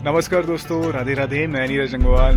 नमस्कार दोस्तों, राधे राधे। मैं नीरज जंगवाल।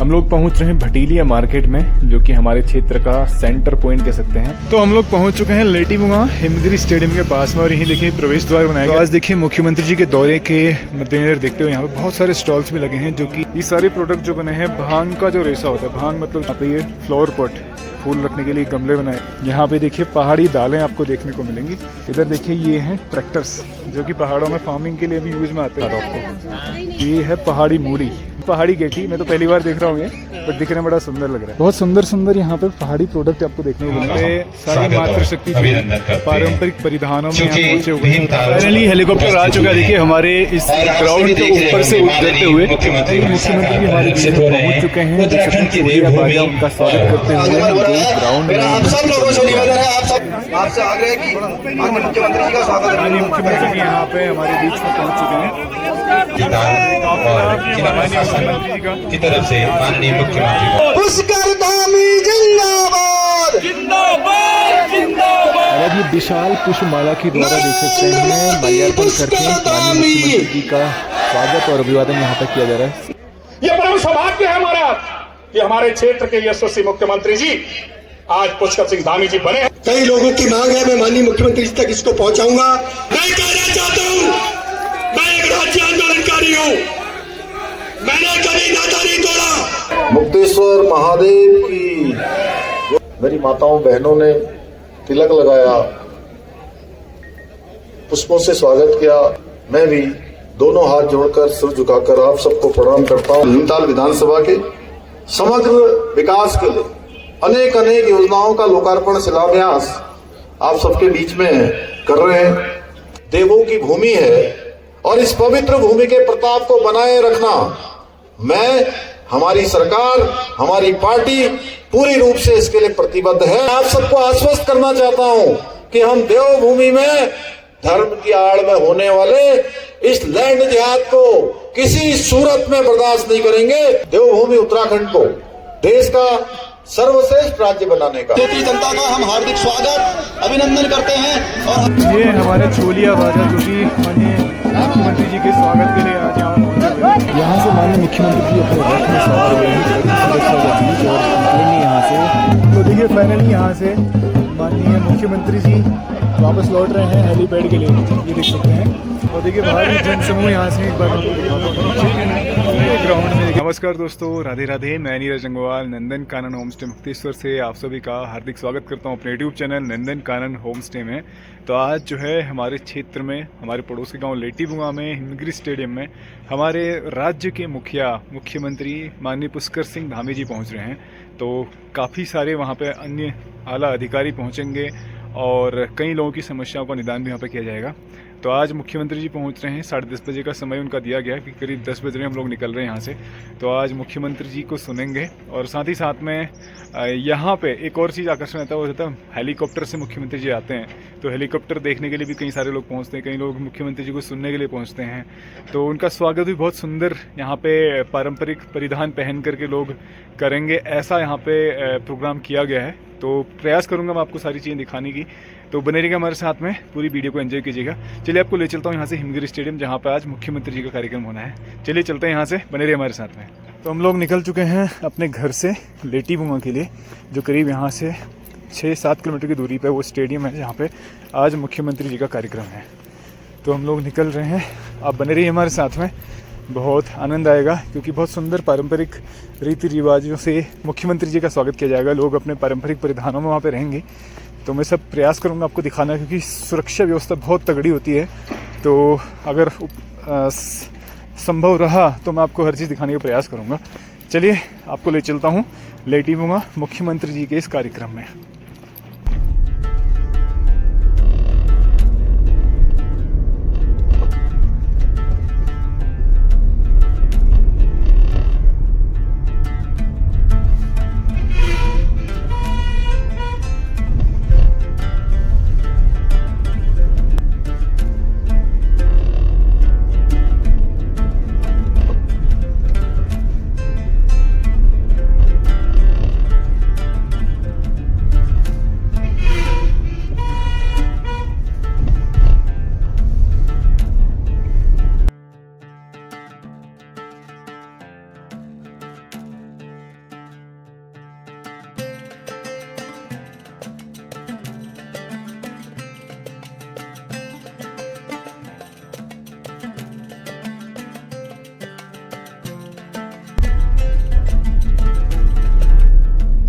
हम लोग पहुंच रहे हैं भटीलिया मार्केट में, जो कि हमारे क्षेत्र का सेंटर पॉइंट कह सकते हैं। तो हम लोग पहुंच चुके हैं लेटीमुंगा हिमगिरी स्टेडियम के पास में, और यहीं देखिए प्रवेश द्वार बनाया गया। आज देखिए मुख्यमंत्री जी के दौरे के मद्देनजर देखते हुए यहाँ पे बहुत सारे स्टॉल्स भी लगे हैं, जो कि ये सारे प्रोडक्ट जो बने हैं भांग का जो रेशा होता है, भांग मतलब यहाँ पे ये फ्लावर पॉट फूल रखने के लिए गमले बनाए। यहाँ पे देखिए पहाड़ी दालें आपको देखने को मिलेंगी। इधर देखिए ये हैं ट्रैक्टर्स, जो कि पहाड़ों में फार्मिंग के लिए भी यूज में आते हैं। आपको ये है पहाड़ी मूली, पहाड़ी गेठी। मैं तो पहली बार देख रहा हूँ ये, बट दिखने में बड़ा सुंदर लग रहा है। बहुत सुंदर सुंदर यहाँ पे पहाड़ी प्रोडक्ट आपको देखने को मिलेंगे। सारी मातृशक्ति पारंपरिक परिधानों में यहाँ पहुंचे हुए हैं। फाइनली हेलीकॉप्टर आ चुका है। देखिए हमारे इस ग्राउंड के ऊपर से उतरते हुए मुख्यमंत्री हमारे पहुंच चुके हैं। उनका स्वागत करते हुए ग्राउंड में सब लोगों से निवेदन है, आपसे आग्रह है कि मुख्यमंत्री जी का स्वागत करें। मुख्यमंत्री जी यहाँ पे हमारे बीच में पहुंच चुके हैं की तरफ से माननीय मुख्यमंत्री पुष्कर धामी जिंदाबाद जिंदाबाद जिंदाबाद। ये विशाल पुष्पमाला की द्वारा देख सकते हैं माल्यार्पण करके माननीय मुख्यमंत्री जी का स्वागत और अभिवादन यहाँ पर किया जा रहा है। ये परम सौभाग्य है हमारा कि हमारे क्षेत्र के यशस्वी मुख्यमंत्री जी आज पुष्कर सिंह धामी जी बने। कई लोगों की मांग है, मैं माननीय मुख्यमंत्री जी तक इसको पहुंचाऊंगा। मैं कहना चाहता हूं, मैं एक राज्य आंदोलनकारी हूं, मैंने कभी नाता नहीं तोड़ा। मुक्तेश्वर महादेव की मेरी माताओं बहनों ने तिलक लगाया, पुष्पों से स्वागत किया। मैं भी दोनों हाथ जोड़कर सिर झुकाकर आप सबको प्रणाम करता हूँ। भीमताल विधानसभा के समग्र विकास के लिए अनेक अनेक योजनाओं का लोकार्पण शिलान्यास आप सबके बीच में कर रहे हैं। देवों की भूमि है और इस पवित्र भूमि के प्रताप को बनाए रखना मैं, हमारी सरकार, हमारी पार्टी पूरी रूप से इसके लिए प्रतिबद्ध है। आप सबको आश्वस्त करना चाहता हूं कि हम देवभूमि में धर्म की आड़ में होने वाले इस लैंड जिहाद को किसी सूरत में बर्दाश्त नहीं करेंगे। देवभूमि उत्तराखंड को देश का सर्वश्रेष्ठ राज्य बनाने का भारतीय जनता का हम हार्दिक स्वागत अभिनंदन करते हैं। और ये हमारे छोलिया बाजार, जो कि माननीय मुख्यमंत्री जी के स्वागत के लिए आज यहाँ पहुंचे हुए हैं। यहाँ से माननीय मुख्यमंत्री जी अपने रथ में सवार हुए हैं सुरक्षा के बीच और निकलेंगे यहाँ से। तो देखिए फाइनली यहाँ से माननीय मुख्यमंत्री जी वापस लौट रहे हैं हेलीपैड के लिए, ये देख सकते हैं। और देखिए भारी जनसमूह यहाँ से एक बार ग्राउंड में। नमस्कार दोस्तों, राधे राधे। मैं नीरज जंगवाल नंदन कानन होम स्टे मुक्तेश्वर से आप सभी का हार्दिक स्वागत करता हूँ अपने YouTube channel Nandan Kanan home stay में। तो आज जो है हमारे क्षेत्र में, हमारे पड़ोस के गांव लेटीमुंगा में हिमगिरी स्टेडियम में हमारे राज्य के मुख्यमंत्री माननीय पुष्कर सिंह धामी जी पहुँच रहे हैं। तो काफ़ी सारे वहाँ पे अन्य आला अधिकारी पहुँचेंगे और कई लोगों की समस्याओं का निदान भी यहाँ पे किया जाएगा। तो आज मुख्यमंत्री जी पहुंच रहे हैं, 10:30 बजे का समय उनका दिया गया है कि करीब 10 बजे हम लोग निकल रहे हैं यहाँ से। तो आज मुख्यमंत्री जी को सुनेंगे और साथ ही साथ में यहाँ पे एक और चीज़ आकर्षण रहता है, वो रहता है हेलीकॉप्टर से मुख्यमंत्री जी आते हैं। तो हेलीकॉप्टर देखने के लिए भी कई सारे लोग पहुँचते हैं, कई लोग मुख्यमंत्री जी को सुनने के लिए पहुँचते हैं। तो उनका स्वागत भी बहुत सुंदर यहाँ पे पारंपरिक परिधान पहन करके लोग करेंगे, ऐसा यहाँ पे प्रोग्राम किया गया है। तो प्रयास करूँगा मैं आपको सारी चीज़ें दिखाने की। तो बने रहिएगा हमारे साथ में, पूरी वीडियो को एंजॉय कीजिएगा। चलिए आपको ले चलता हूँ यहाँ से हिमगिरी स्टेडियम, जहाँ पर आज मुख्यमंत्री जी का कार्यक्रम होना है। चलिए चलते हैं यहाँ से, बने रहिए हमारे साथ में। तो हम लोग निकल चुके हैं अपने घर से लेटीमुंगा के लिए, जो करीब यहाँ से 6-7 किलोमीटर की दूरी पर वो स्टेडियम है जहाँ पर आज मुख्यमंत्री जी का कार्यक्रम है। तो हम लोग निकल रहे हैं, आप बने रहिए हमारे साथ में। बहुत आनंद आएगा क्योंकि बहुत सुंदर पारंपरिक रीति रिवाजों से मुख्यमंत्री जी का स्वागत किया जाएगा। लोग अपने पारंपरिक परिधानों में वहाँ पे रहेंगे। तो मैं सब प्रयास करूँगा आपको दिखाना, क्योंकि सुरक्षा व्यवस्था बहुत तगड़ी होती है। तो अगर संभव रहा तो मैं आपको हर चीज़ दिखाने का प्रयास करूँगा। चलिए आपको ले चलता हूँ लेटीमुंगा मुख्यमंत्री जी के इस कार्यक्रम में।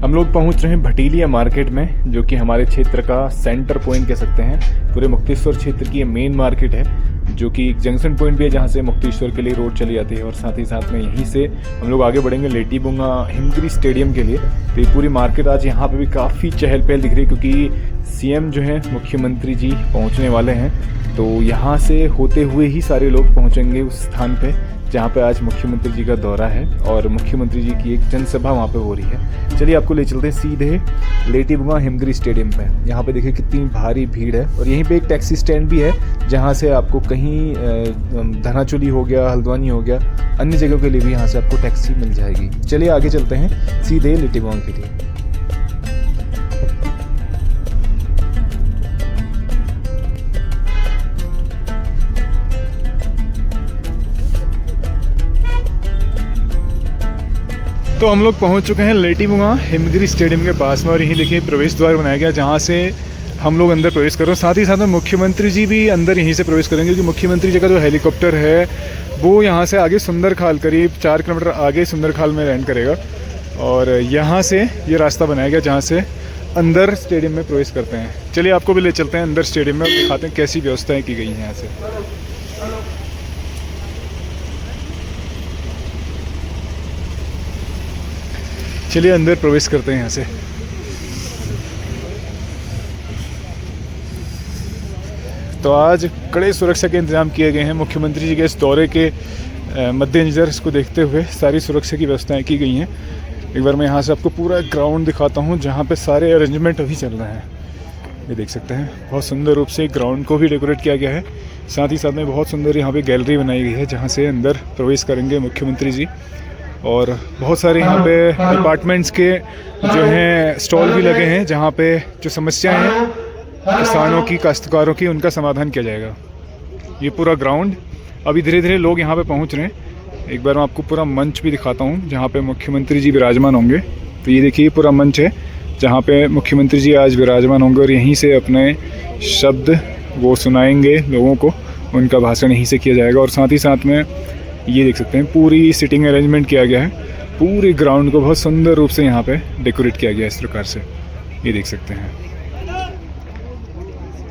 हम लोग पहुंच रहे हैं भटीलिया मार्केट में, जो कि हमारे क्षेत्र का सेंटर पॉइंट कह सकते हैं। पूरे मुक्तेश्वर क्षेत्र की ये मेन मार्केट है, जो कि एक जंक्शन पॉइंट भी है जहां से मुक्तेश्वर के लिए रोड चली जाती है। और साथ ही साथ में यहीं से हम लोग आगे बढ़ेंगे लेटीबुंगा हिमगिरी स्टेडियम के लिए। तो ये पूरी मार्केट आज यहाँ पे भी काफ़ी चहल पहल दिख रही है, क्योंकि सीएम जो है मुख्यमंत्री जी पहुँचने वाले हैं। तो यहाँ से होते हुए ही सारे लोग पहुँचेंगे उस स्थान पे जहाँ पे आज मुख्यमंत्री जी का दौरा है, और मुख्यमंत्री जी की एक जनसभा वहाँ पे हो रही है। चलिए आपको ले चलते हैं सीधे लेटीबुंगा हिमगिरी स्टेडियम पे। यहाँ पे देखिए कितनी भारी भीड़ है, और यहीं पे एक टैक्सी स्टैंड भी है जहाँ से आपको कहीं धनाचुली हो गया, हल्द्वानी हो गया, अन्य जगहों के लिए भी यहाँ से आपको टैक्सी मिल जाएगी। चलिए आगे चलते हैं सीधे लेटीबुंगा के लिए। तो हम लोग पहुंच चुके हैं लेटीबुंगा हिमगिरी स्टेडियम के पास में, और यहीं देखिए प्रवेश द्वार बनाया गया जहां से हम लोग अंदर प्रवेश कर रहे हैं। साथ ही साथ में मुख्यमंत्री जी भी अंदर यहीं से प्रवेश करेंगे, क्योंकि मुख्यमंत्री जी का जो हेलीकॉप्टर है वो यहाँ से आगे सुंदरखाल करीब 4 किलोमीटर आगे सुंदरखाल में लैंड करेगा। और यहाँ से ये रास्ता बनाया गया जहाँ से अंदर स्टेडियम में प्रवेश करते हैं। चलिए आपको भी ले चलते हैं अंदर स्टेडियम में और दिखाते हैं कैसी व्यवस्थाएँ की गई हैं यहाँ से। चलिए अंदर प्रवेश करते हैं यहाँ से। तो आज कड़े सुरक्षा के इंतजाम किए गए हैं। मुख्यमंत्री जी के इस दौरे के मद्देनज़र इसको देखते हुए सारी सुरक्षा की व्यवस्थाएं की गई हैं। एक बार मैं यहाँ से आपको पूरा ग्राउंड दिखाता हूँ जहाँ पे सारे अरेंजमेंट अभी चल रहे हैं। ये देख सकते हैं बहुत सुंदर रूप से ग्राउंड को भी डेकोरेट किया गया है। साथ ही साथ में बहुत सुंदर यहाँ पे गैलरी बनाई गई है जहाँ से अंदर प्रवेश करेंगे मुख्यमंत्री जी। और बहुत सारे यहाँ पे डिपार्टमेंट्स के जो हैं स्टॉल भी लगे हैं, जहाँ पे जो समस्याएं हैं किसानों की, काश्तकारों की, उनका समाधान किया जाएगा। ये पूरा ग्राउंड अभी धीरे धीरे लोग यहाँ पे पहुँच रहे हैं। एक बार मैं आपको पूरा मंच भी दिखाता हूँ जहाँ पे मुख्यमंत्री जी विराजमान होंगे। तो ये देखिए पूरा मंच है जहाँ पे मुख्यमंत्री जी आज विराजमान होंगे, और यहीं से अपने शब्द वो सुनाएंगे लोगों को, उनका भाषण यहीं से किया जाएगा। और साथ ही साथ में ये देख सकते हैं पूरी सिटिंग अरेंजमेंट किया गया है। पूरे ग्राउंड को बहुत सुंदर रूप से यहाँ पे डेकोरेट किया गया है इस प्रकार से, ये देख सकते हैं।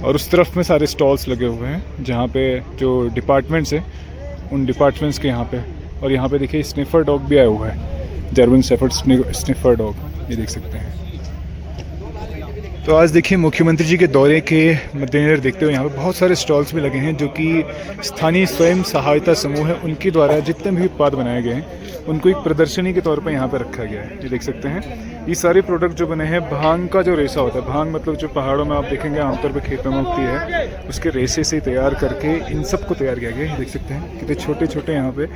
और उस तरफ में सारे स्टॉल्स लगे हुए हैं जहाँ पे जो डिपार्टमेंट्स हैं उन डिपार्टमेंट्स के यहाँ पे। और यहाँ पे देखिए स्निफर डॉग भी आया हुआ है, जर्मन शेफर्ड स्निफर डॉग, ये देख सकते हैं। तो आज देखिए मुख्यमंत्री जी के दौरे के मद्देनजर देखते हुए यहाँ पे बहुत सारे स्टॉल्स भी लगे हैं, जो कि स्थानीय स्वयं सहायता समूह है उनके द्वारा जितने भी उत्पाद बनाए गए हैं उनको एक प्रदर्शनी के तौर पे यहाँ पे रखा गया है। ये देख सकते हैं ये सारे प्रोडक्ट जो बने हैं, भांग का जो रेशा होता है, भांग मतलब जो पहाड़ों में आप देखेंगे आमतौर पर खेतों में उगती है, उसके रेशे से तैयार करके इन सबको तैयार किया गया है। ये देख सकते हैं कितने छोटे छोटे यहाँ पे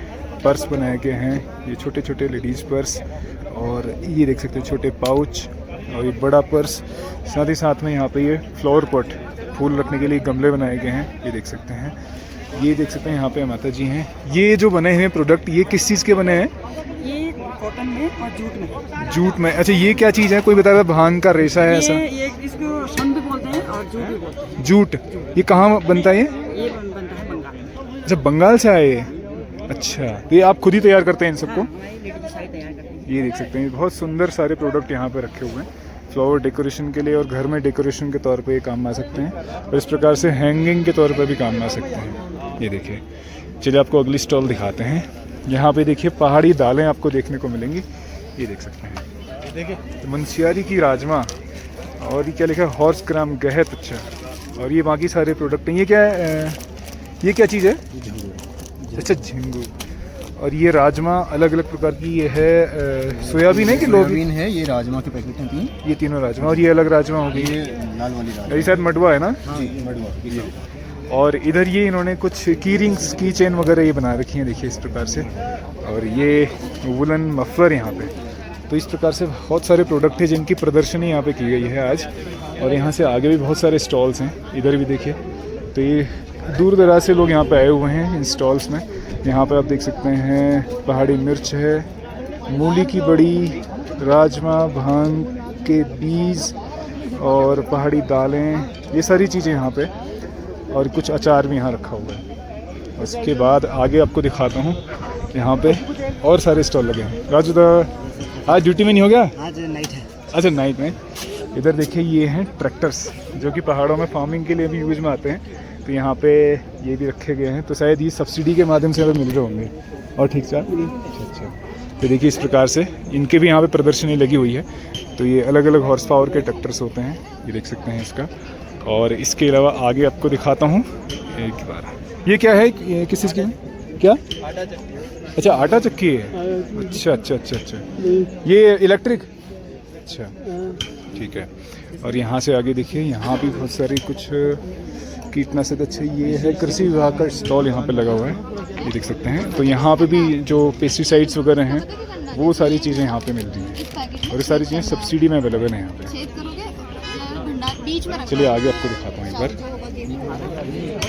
पर्स बनाए गए हैं, ये छोटे छोटे लेडीज़ पर्स, और ये देख सकते हैं छोटे पाउच और ये बड़ा पर्स। साथ ही साथ में यहाँ पे ये फ्लावर पॉट, फूल रखने के लिए गमले बनाए गए हैं, ये देख सकते हैं। ये देख सकते हैं यहाँ पे माता जी हैं। ये जो बने हैं प्रोडक्ट, ये किस चीज़ के बने हैं? ये कॉटन में और जूट में। जूट में, अच्छा ये क्या चीज़ है? कोई बता रहा है भांग का रेशा है ऐसा? ये इसको सन भी बोलते हैं और जूट भी बोलते हैं। जूट, ये कहाँ बनता है? ये बनता है बंगाल में। अच्छा बंगाल से आए ये, अच्छा। तो ये आप खुद ही तैयार करते हैं इन सबको? हमारी लेडी सारी तैयार करते हैं। ये देख सकते हैं बहुत सुंदर सारे प्रोडक्ट यहाँ पे रखे हुए हैं फ्लावर डेकोरेशन के लिए, और घर में डेकोरेशन के तौर पे ये काम आ सकते हैं, और इस प्रकार से हैंगिंग के तौर पे भी काम आ सकते हैं। ये देखिए, चलिए आपको अगली स्टॉल दिखाते हैं। यहाँ पे देखिए पहाड़ी दालें आपको देखने को मिलेंगी, ये देख सकते हैं। देखिए मुंशियारी की राजमा, और ये क्या लिखा है, हॉर्स ग्राम गहत, अच्छा। और ये बाकी सारे प्रोडक्ट हैं। ये क्या है, ये क्या चीज़ है? अच्छा झिंगू। और ये राजमा अलग अलग प्रकार की, ये है सोयाबीन है कि सोयाबीन है, ये राजमा के पैकेट हैं 3, ये तीनों राजमा, और ये अलग राजमा होगी, ये लाल वाली राजमा, ये शायद मडवा है ना? जी मडवा। और इधर ये इन्होंने कुछ की रिंग्स, की चेन वगैरह ये बना रखी हैं, देखिए इस प्रकार से। और ये वुलन मफलर यहाँ पे। तो इस प्रकार से बहुत सारे प्रोडक्ट हैं जिनकी प्रदर्शनी यहाँ पे की गई है आज। और यहाँ से आगे भी बहुत सारे स्टॉल्स हैं, इधर भी देखिए। तो ये दूर दराज से लोग यहाँ पे आए हुए हैं इन स्टॉल्स में। यहाँ पे आप देख सकते हैं पहाड़ी मिर्च है, मूली की बड़ी, राजमा, भांग के बीज और पहाड़ी दालें, ये सारी चीज़ें यहाँ पे। और कुछ अचार भी यहाँ रखा हुआ है। उसके बाद आगे आपको दिखाता हूँ, यहाँ पे और सारे स्टॉल लगे हैं। राजू दा आज ड्यूटी में नहीं हो गया? आज नाइट है। अच्छा नाइट में। इधर देखिए ये हैं ट्रैक्टर्स जो कि पहाड़ों में फार्मिंग के लिए भी यूज में आते हैं। तो यहाँ पे ये भी रखे गए हैं, तो शायद ये सब्सिडी के माध्यम से हमें मिल रहे होंगे। और ठीक सर, अच्छा। तो देखिए इस प्रकार से इनके भी यहाँ पे प्रदर्शनी लगी हुई है। तो ये अलग अलग हॉर्स पावर के ट्रैक्टर्स होते हैं, ये देख सकते हैं इसका। और इसके अलावा आगे आपको दिखाता हूँ एक बार। ये क्या है, ये किस चीज़ की है? क्या अच्छा आटा चक्की है, अच्छा अच्छा अच्छा अच्छा। ये इलेक्ट्रिक, अच्छा ठीक है। और यहाँ से आगे देखिए यहाँ भी बहुत सारी कुछ कीटनाशक, अच्छा ये है कृषि विभाग का स्टॉल यहाँ पे लगा हुआ है, ये देख सकते हैं। तो यहाँ पे भी जो पेस्टिसाइड्स वगैरह हैं वो सारी चीज़ें यहाँ पे मिल रही हैं और ये सारी चीज़ें सब्सिडी में अवेलेबल हैं यहाँ पे। चलिए आगे आपको दिखाता हूँ एक बार।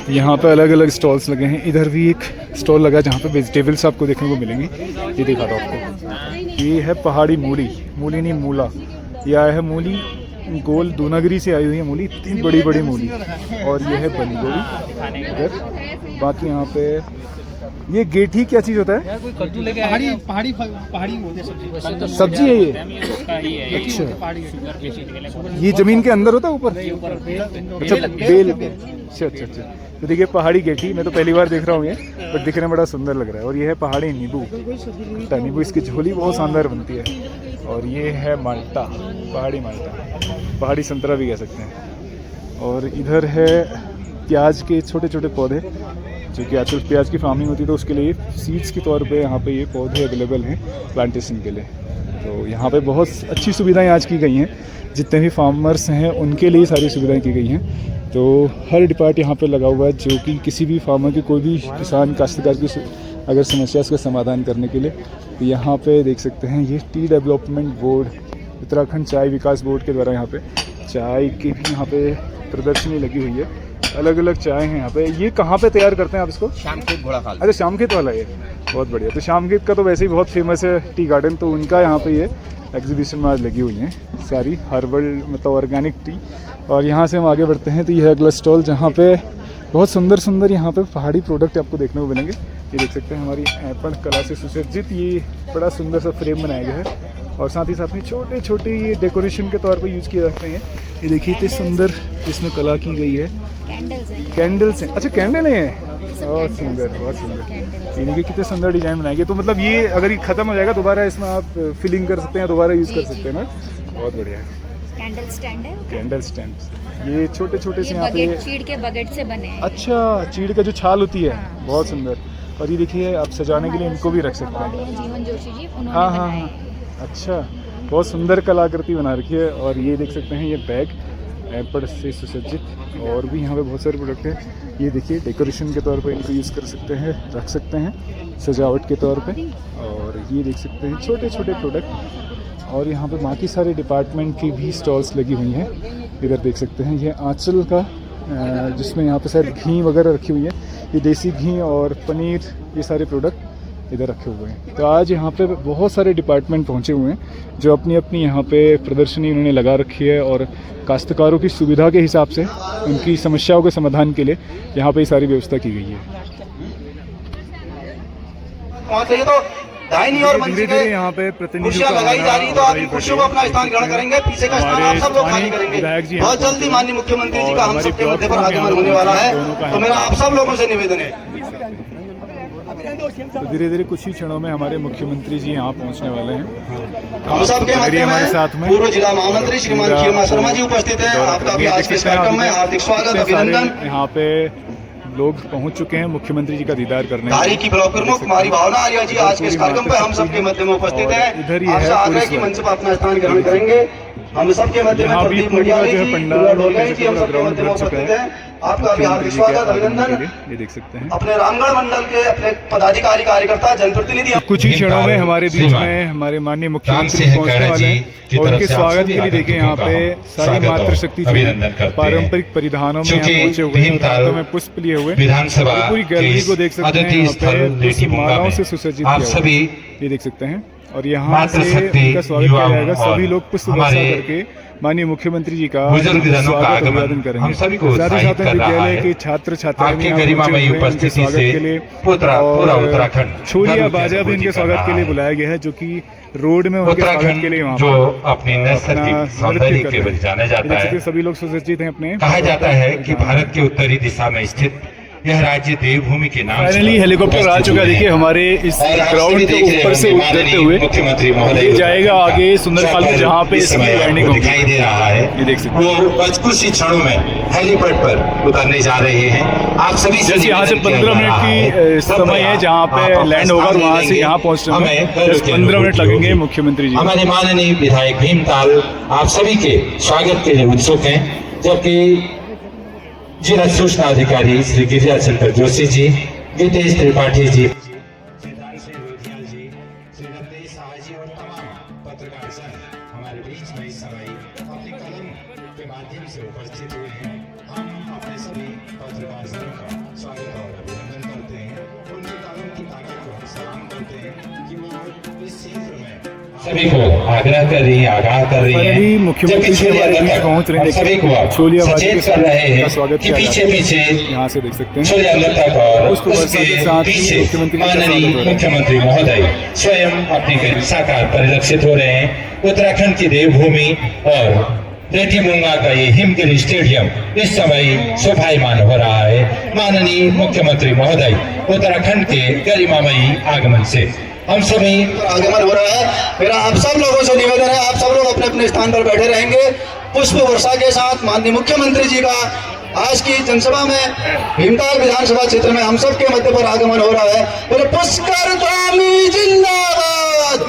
यहाँ पे अलग अलग स्टॉल्स लगे हैं। इधर भी एक स्टॉल लगा है जहाँ पे वेजिटेबल्स आपको देखने को मिलेंगी, ये दिखाता हूँ आपको। ये है पहाड़ी मूली, मूली नहीं मूला, ये आया है मूली गोल दूनागिरी से आई हुई है मूली, इतनी बड़ी बड़ी मूली। और ये है बंद गोभी इधर। बाकी यहाँ पे ये गेठी क्या चीज़ होता है? सब्जी है ये, अच्छा। ये जमीन के अंदर होता है ऊपर, अच्छा बेल, अच्छा अच्छा अच्छा। तो देखिए पहाड़ी गेठी, मैं तो पहली बार देख रहा हूँ ये, बट दिखने में बड़ा सुंदर लग रहा है। और ये है पहाड़ी नींबू, नींबू इसकी झोली बहुत शानदार बनती है। और ये है माल्टा, पहाड़ी माल्टा, पहाड़ी संतरा भी कह सकते हैं। और इधर है प्याज के छोटे छोटे पौधे, जो कि आजकल प्याज की फार्मिंग होती है तो उसके लिए सीड्स के तौर पे यहाँ पे ये पौधे अवेलेबल हैं प्लांटेशन के लिए। तो यहाँ पे बहुत अच्छी सुविधाएं आज की गई हैं, जितने भी फार्मर्स हैं उनके लिए सारी सुविधाएं की गई हैं। तो हर डिपार्ट यहाँ पे लगा हुआ है जो कि किसी भी फार्मर की, कोई भी किसान काश्तकार की अगर समस्या उसका समाधान करने के लिए। तो यहाँ पे देख सकते हैं ये टी डेवलपमेंट बोर्ड, उत्तराखंड चाय विकास बोर्ड के द्वारा यहाँ पे चाय की भी यहाँ पे प्रदर्शनी लगी हुई है। अलग अलग चाय हैं यहाँ पे। ये कहाँ पे तैयार करते हैं आप इसको? शामखेत घोड़ाखाल। अच्छा शामखेत वाला ये, बहुत बढ़िया। तो शामखेत का तो वैसे ही बहुत फेमस है टी गार्डन, तो उनका यहाँ पे ये एग्जीबिशन में आज लगी हुई हैं सारी हर्बल मतलब ऑर्गेनिक टी। और यहाँ से हम आगे बढ़ते हैं तो ये है अगला स्टॉल जहाँ पे बहुत सुंदर सुंदर यहाँ पे पहाड़ी प्रोडक्ट आपको देखने को मिलेंगे। ये देख सकते हैं हमारी ऐपण कला से सुसज्जित ये बड़ा सुंदर सा फ्रेम बनाया गया है। और साथ ही साथ में छोटे छोटे ये डेकोरेशन के तौर पर यूज़ किए जाते हैं। ये देखिए इतने सुंदर इसमें कला की गई है। कैंडल्स हैं, अच्छा कैंडल है, बहुत सुंदर बहुत सुंदर। इनके कितने सुंदर डिजाइन बनाए गए। तो मतलब ये अगर ये खत्म हो जाएगा दोबारा इसमें आप फिलिंग कर सकते हैं, दोबारा यूज़ कर सकते हैं ना, बहुत बढ़िया है। कैंडल स्टैंड है, कैंडल स्टैंड। ये छोटे छोटे से यहाँ पे चीड़ के बकेट से बने हैं। अच्छा चीड़ का जो छाल होती है, बहुत सुंदर। और ये देखिए आप सजाने के लिए इनको भी रख सकते हैं। जीवन जोशी जी उन्होंने हाँ हाँ हाँ, अच्छा बहुत सुंदर कलाकृति बना रखी है। और ये देख सकते हैं ये बैग एपड़ से सुसज्जित। और भी यहाँ पे बहुत सारे प्रोडक्ट हैं। ये देखिए डेकोरेशन के तौर पे इनको यूज़ कर सकते हैं, रख सकते हैं सजावट के तौर पे। और ये देख सकते हैं छोटे छोटे प्रोडक्ट। और यहाँ पे बाकी सारे डिपार्टमेंट की भी स्टॉल्स लगी हुई हैं। इधर देख सकते हैं ये आंचल का, जिसमें यहाँ पे शायद घी वगैरह रखी हुई है। ये देसी घी और पनीर, ये सारे प्रोडक्ट इधर रखे हुए हैं। तो आज यहाँ पे बहुत सारे डिपार्टमेंट पहुँचे हुए हैं जो अपनी अपनी यहाँ पे प्रदर्शनी उन्होंने लगा रखी है। और काश्तकारों की सुविधा के हिसाब से उनकी समस्याओं के समाधान के लिए यहाँ पे ये सारी व्यवस्था की गई है। दाहिनी और मंच धीरे धीरे यहाँ पे कुर्सियां लगाई जा रही, तो आप इन कुर्सियों को अपना स्थान ग्रहण करेंगे। पीछे का स्थान आप सब लोग खाली करेंगे। बहुत जल्दी माननीय मुख्यमंत्री जी का हम सबके मध्य पर आगमन होने वाला है, तो मेरा आप सब लोगों से निवेदन है। तो धीरे धीरे कुछ ही क्षणों में हमारे मुख्यमंत्री जी यहाँ पहुँचने वाले हैं। हम सबके मध्य में पूर्व जिला महामंत्री श्रीमान खीरमा शर्मा जी उपस्थित हैं। आपका भी आज के इस कार्यक्रम में हार्दिक स्वागत, अभिनंदन। यहाँ पे लोग पहुंच चुके हैं मुख्यमंत्री जी का दीदार करने। धारी की ब्लॉक प्रमुख कुमारी भावना आर्या जी आज के इस कार्यक्रम पर हम सबके मध्य में उपस्थित हैं। इधर ही आपसे आग्रह की मंच पर अपना स्थान ग्रहण करेंगे। हम सबके मध्य में प्रदीप मटियाली जी, दुर्गा ढोलगाई जी हम सबके मध्य में उपस्थित हैं। आपका भी हार्दिक स्वागत, अभिनंदन। ये देख सकते हैं अपने रामगढ़ मंडल के अपने पदाधिकारी कार्यकर्ता जनप्रतिनिधि कुछ ही क्षणों में हमारे बीच में हमारे माननीय मुख्यमंत्री पहुंचने वाले हैं। और उनके स्वागत के लिए देखिए यहाँ पे सारी मातृशक्ति पारंपरिक परिधानों में पहुंचे हुए हैं, हाथों में पुष्प लिए हुए। पूरी गैलरी को देख सकते हैं यहाँ पे मालाओं से सुसज्जित किया हुआ है, ये देख सकते हैं। और यहाँ से उनका स्वागत किया जाएगा। सभी लोग पुष्प वर्षा करके माननीय मुख्यमंत्री जी का स्वागत अभिवादन करेंगे। साथ ही साथ विद्यालय के छात्र छात्राएं उनके स्वागत के लिए, और छोलिया बाजा भी इनके स्वागत के लिए बुलाया गया है, जो कि रोड में उनके स्वागत के लिए वहाँ जो पर अपनी नैसर्गिक सौंदर्य के वजह जाना जाता है। सभी लोग सुसज्जित हैं अपने। कहा जाता है कि भारत के उत्तरी दिशा में स्थित यह राज्य देवभूमि के नाम से फाइनली हेलीकॉप्टर आ चुका है। देखिए हमारे इस ग्राउंड के ऊपर से उतरते हुए मुख्यमंत्री महोदय ये जाएगा आगे सुंदरफाल में, जहाँ पे इसकी लैंडिंग होगी। दिखाई दे रहा है, ये देख सकते हैं। वो कुछ ही क्षणों में हेलीपैड पर उतरने जा रहे हैं। आप सभी जैसे यहाँ से 15 मिनट की समय है जहाँ पे लैंड होगा, वहाँ से यहाँ पहुँचने में 15 मिनट लगेंगे मुख्यमंत्री जी। हमारे माननीय विधायक भीमताल आप सभी के स्वागत के लिए उत्सुक हैं, जबकि जिला सूचना अधिकारी श्री गिरिजा शंकर जोशी जी, गीतेश त्रिपाठी जी, पत्रकार संघ हमारे बीच में इस समय अपनी कलम के माध्यम से उपस्थित हुए हैं। हम अपने सभी पत्रकार संघ का स्वागत और अभिनंदन करते हैं। उनकी कलम की ताकत को हम सलाम करते हैं कि वो इस क्षेत्र में सभी को आग्रह कर रही है, आगाह कर रही है। मुख्यमंत्री जी हमारे बीच पहुंच रहे हैं, सभी को सचेत कर रहे हैं कि पीछे पीछे यहाँ से देख सकते हैं छोलिया लता और उसके पीछे माननीय मुख्यमंत्री महोदय स्वयं अपनी साकार परिलक्षित हो रहे हैं। उत्तराखंड की देवभूमि और लेटी-मूंगा का ये हिमगिरी स्टेडियम इस समय शोभायमान हो रहा है माननीय मुख्यमंत्री महोदय उत्तराखंड के गरिमामयी आगमन से। हम सभी आगमन हो रहा है। मेरा आप सब लोगों से निवेदन है, आप सब लोग अपने अपने स्थान पर बैठे रहेंगे। पुष्प वर्षा के साथ माननीय मुख्यमंत्री जी का आज की जनसभा में भीमताल विधानसभा क्षेत्र में हम सब के मध्य पर आगमन हो रहा है। बोले पुष्कर धामी जिंदाबाद,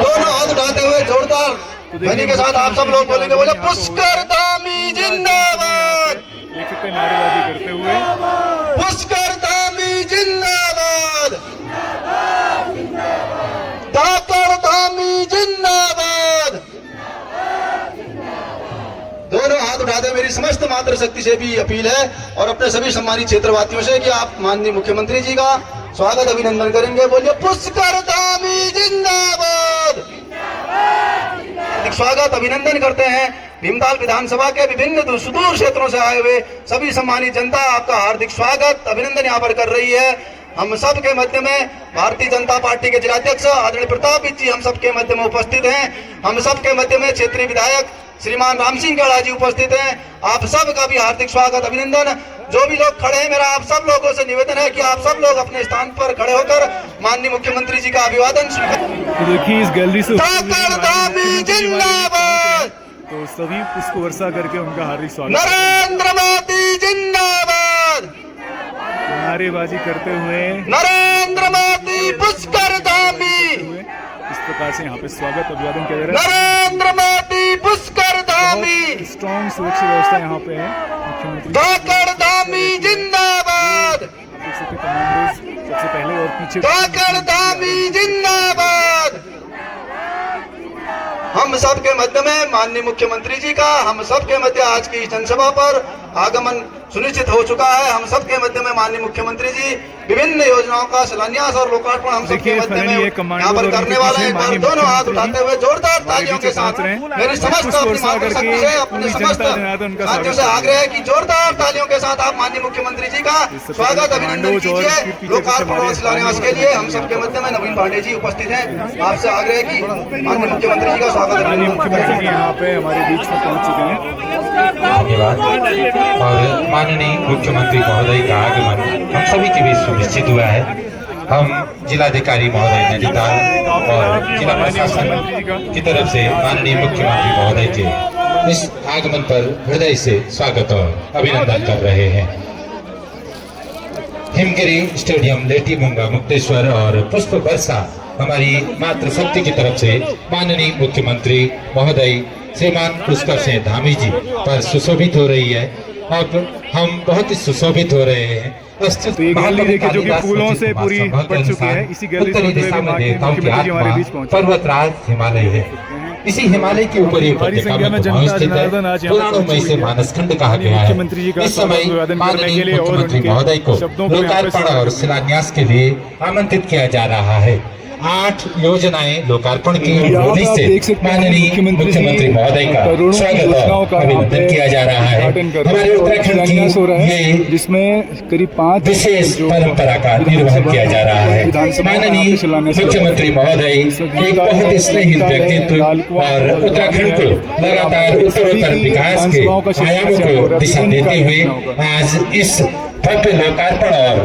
दोनों हाथ उठाते हुए जोरदार ध्वनि के साथ आप सब लोग बोलेंगे, बोले पुष्कर धामी जिंदाबाद, नारेबाजी करते हुए पुष्कर धामी जिंदाबाद, धाकड़ धामी जिंदाबाद। दोनों हाथ उठाते मेरी समस्त मातृ शक्ति से भी अपील है और अपने सभी सम्मानित क्षेत्रवासियों से कि आप माननीय मुख्यमंत्री जी का स्वागत अभिनंदन करेंगे। बोलिए पुष्कर धामी जिंदाबाद। स्वागत अभिनंदन करते हैं भीमताल विधानसभा के विभिन्न सुदूर क्षेत्रों से आए हुए सभी सम्मानित जनता, आपका हार्दिक स्वागत अभिनंदन यहाँ पर कर रही है। हम सब के मध्य में भारतीय जनता पार्टी के जिलाध्यक्ष आदरणीय प्रताप जी हम सब के मध्य में उपस्थित हैं। हम सब के मध्य में क्षेत्रीय विधायक श्रीमान राम सिंह गढ़ा जी उपस्थित हैं। आप सब का भी हार्दिक स्वागत अभिनंदन। जो भी लोग खड़े हैं, मेरा आप सब लोगों से निवेदन है कि आप सब लोग अपने स्थान पर खड़े होकर माननीय मुख्यमंत्री जी का अभिवादन स्वीकार। देखिए इस गैलरी से जिंदाबाद, तो सभी पुष्प वर्षा करके उनका हार्दिक स्वागत। नरेंद्र मोदी जिंदाबाद, नारेबाजी करते हुए नरेंद्र मोदी पुष्कर धामी, इस प्रकार से यहाँ पे स्वागत अभिवादन किया जा रहा है। नरेंद्र मोदी पुष्कर धामी, स्ट्रॉन्ग सुरक्षा व्यवस्था यहाँ पे है। मुख्यमंत्री धाकड़ धामी जिंदाबाद, देख सकते कमांडोज सबसे पहले और पीछे धाकड़ धामी जिंदाबाद। हम सब के मध्य में माननीय मुख्यमंत्री जी का हम सब के मध्य आज की जनसभा पर आगमन सुनिश्चित हो चुका है। हम सब के मध्य में माननीय मुख्यमंत्री जी विभिन्न योजनाओं का शिलान्यास और लोकार्पण हम सब के मध्य में यहाँ पर करने वाला है। एक बार दोनों हाथ उठाते हुए जोरदार तालियों के साथ मेरी समस्त अपनी मातृशक्ति से अपने समस्त साथियों से आग्रह है कि जोरदार तालियों के साथ आप माननीय मुख्यमंत्री जी का स्वागत अभिनंदन कीजिए। लोकार्पण और शिलान्यास के लिए हम सबके मध्य में नवीन पांडे जी उपस्थित हैं। आपसे आग्रह है कि माननीय मुख्यमंत्री जी का स्वागत अभिनंदन। मुख्यमंत्री जी यहाँ पे हमारे बीच में पहुँच चुके हैं। धन्यवाद। और माननीय मुख्यमंत्री महोदय का आगमन हम सभी के बीच सुनिश्चित हुआ है। हम जिलाधिकारी महोदय नैनीताल और जिला प्रशासन की तरफ से माननीय मुख्यमंत्री महोदय के इस आगमन पर हृदय से स्वागत और अभिनंदन कर रहे हैं। हिमगिरी स्टेडियम, लेटी-मूंगा, मुक्तेश्वर और पुष्प वर्षा हमारी मातृशक्ति की तरफ से माननीय मुख्यमंत्री महोदय श्रीमान पुष्कर सिंह धामी जी पर सुशोभित हो रही है और हम बहुत ही सुशोभित हो रहे हैं। जो कि फूलों से पूरी पड़ चुकी है। इसी गैलरी से मुख्यमंत्री हमारे बीच पहुंचे। पर्वतराज हिमालय है। इसी हिमालय के ऊपर एक स्थित है। पुराणों में इसे मानसखंड कहा गया है। इस समय माननीय मुख्यमंत्री महोदय को लोकार्पण और शिलान्यास के लिए आमंत्रित किया जा रहा है। 8 योजनाएं लोकार्पण की। यहाँ मोदी पे आप से देख सकते हैं माननीय मुख्यमंत्री महोदय का करोड़ों की स्वागत योजनाओं और का यहाँ अभिनंदन पे किया जा रहा है। उद्घाटन कर रहे हमारे हैं और उत्तराखंड शिलान्यास हो रहा की है, ये जिसमें करीब 5 विशेष परंपरा का निर्वहन किया जा रहा है। माननीय मुख्यमंत्री महोदय एक बहुत स्नेही व्यक्तित्व और उत्तराखंड को लगातार उत्तरोत्तर विकास के आयामों को दिशा देते हुए आज इस भव्य लोकार्पण और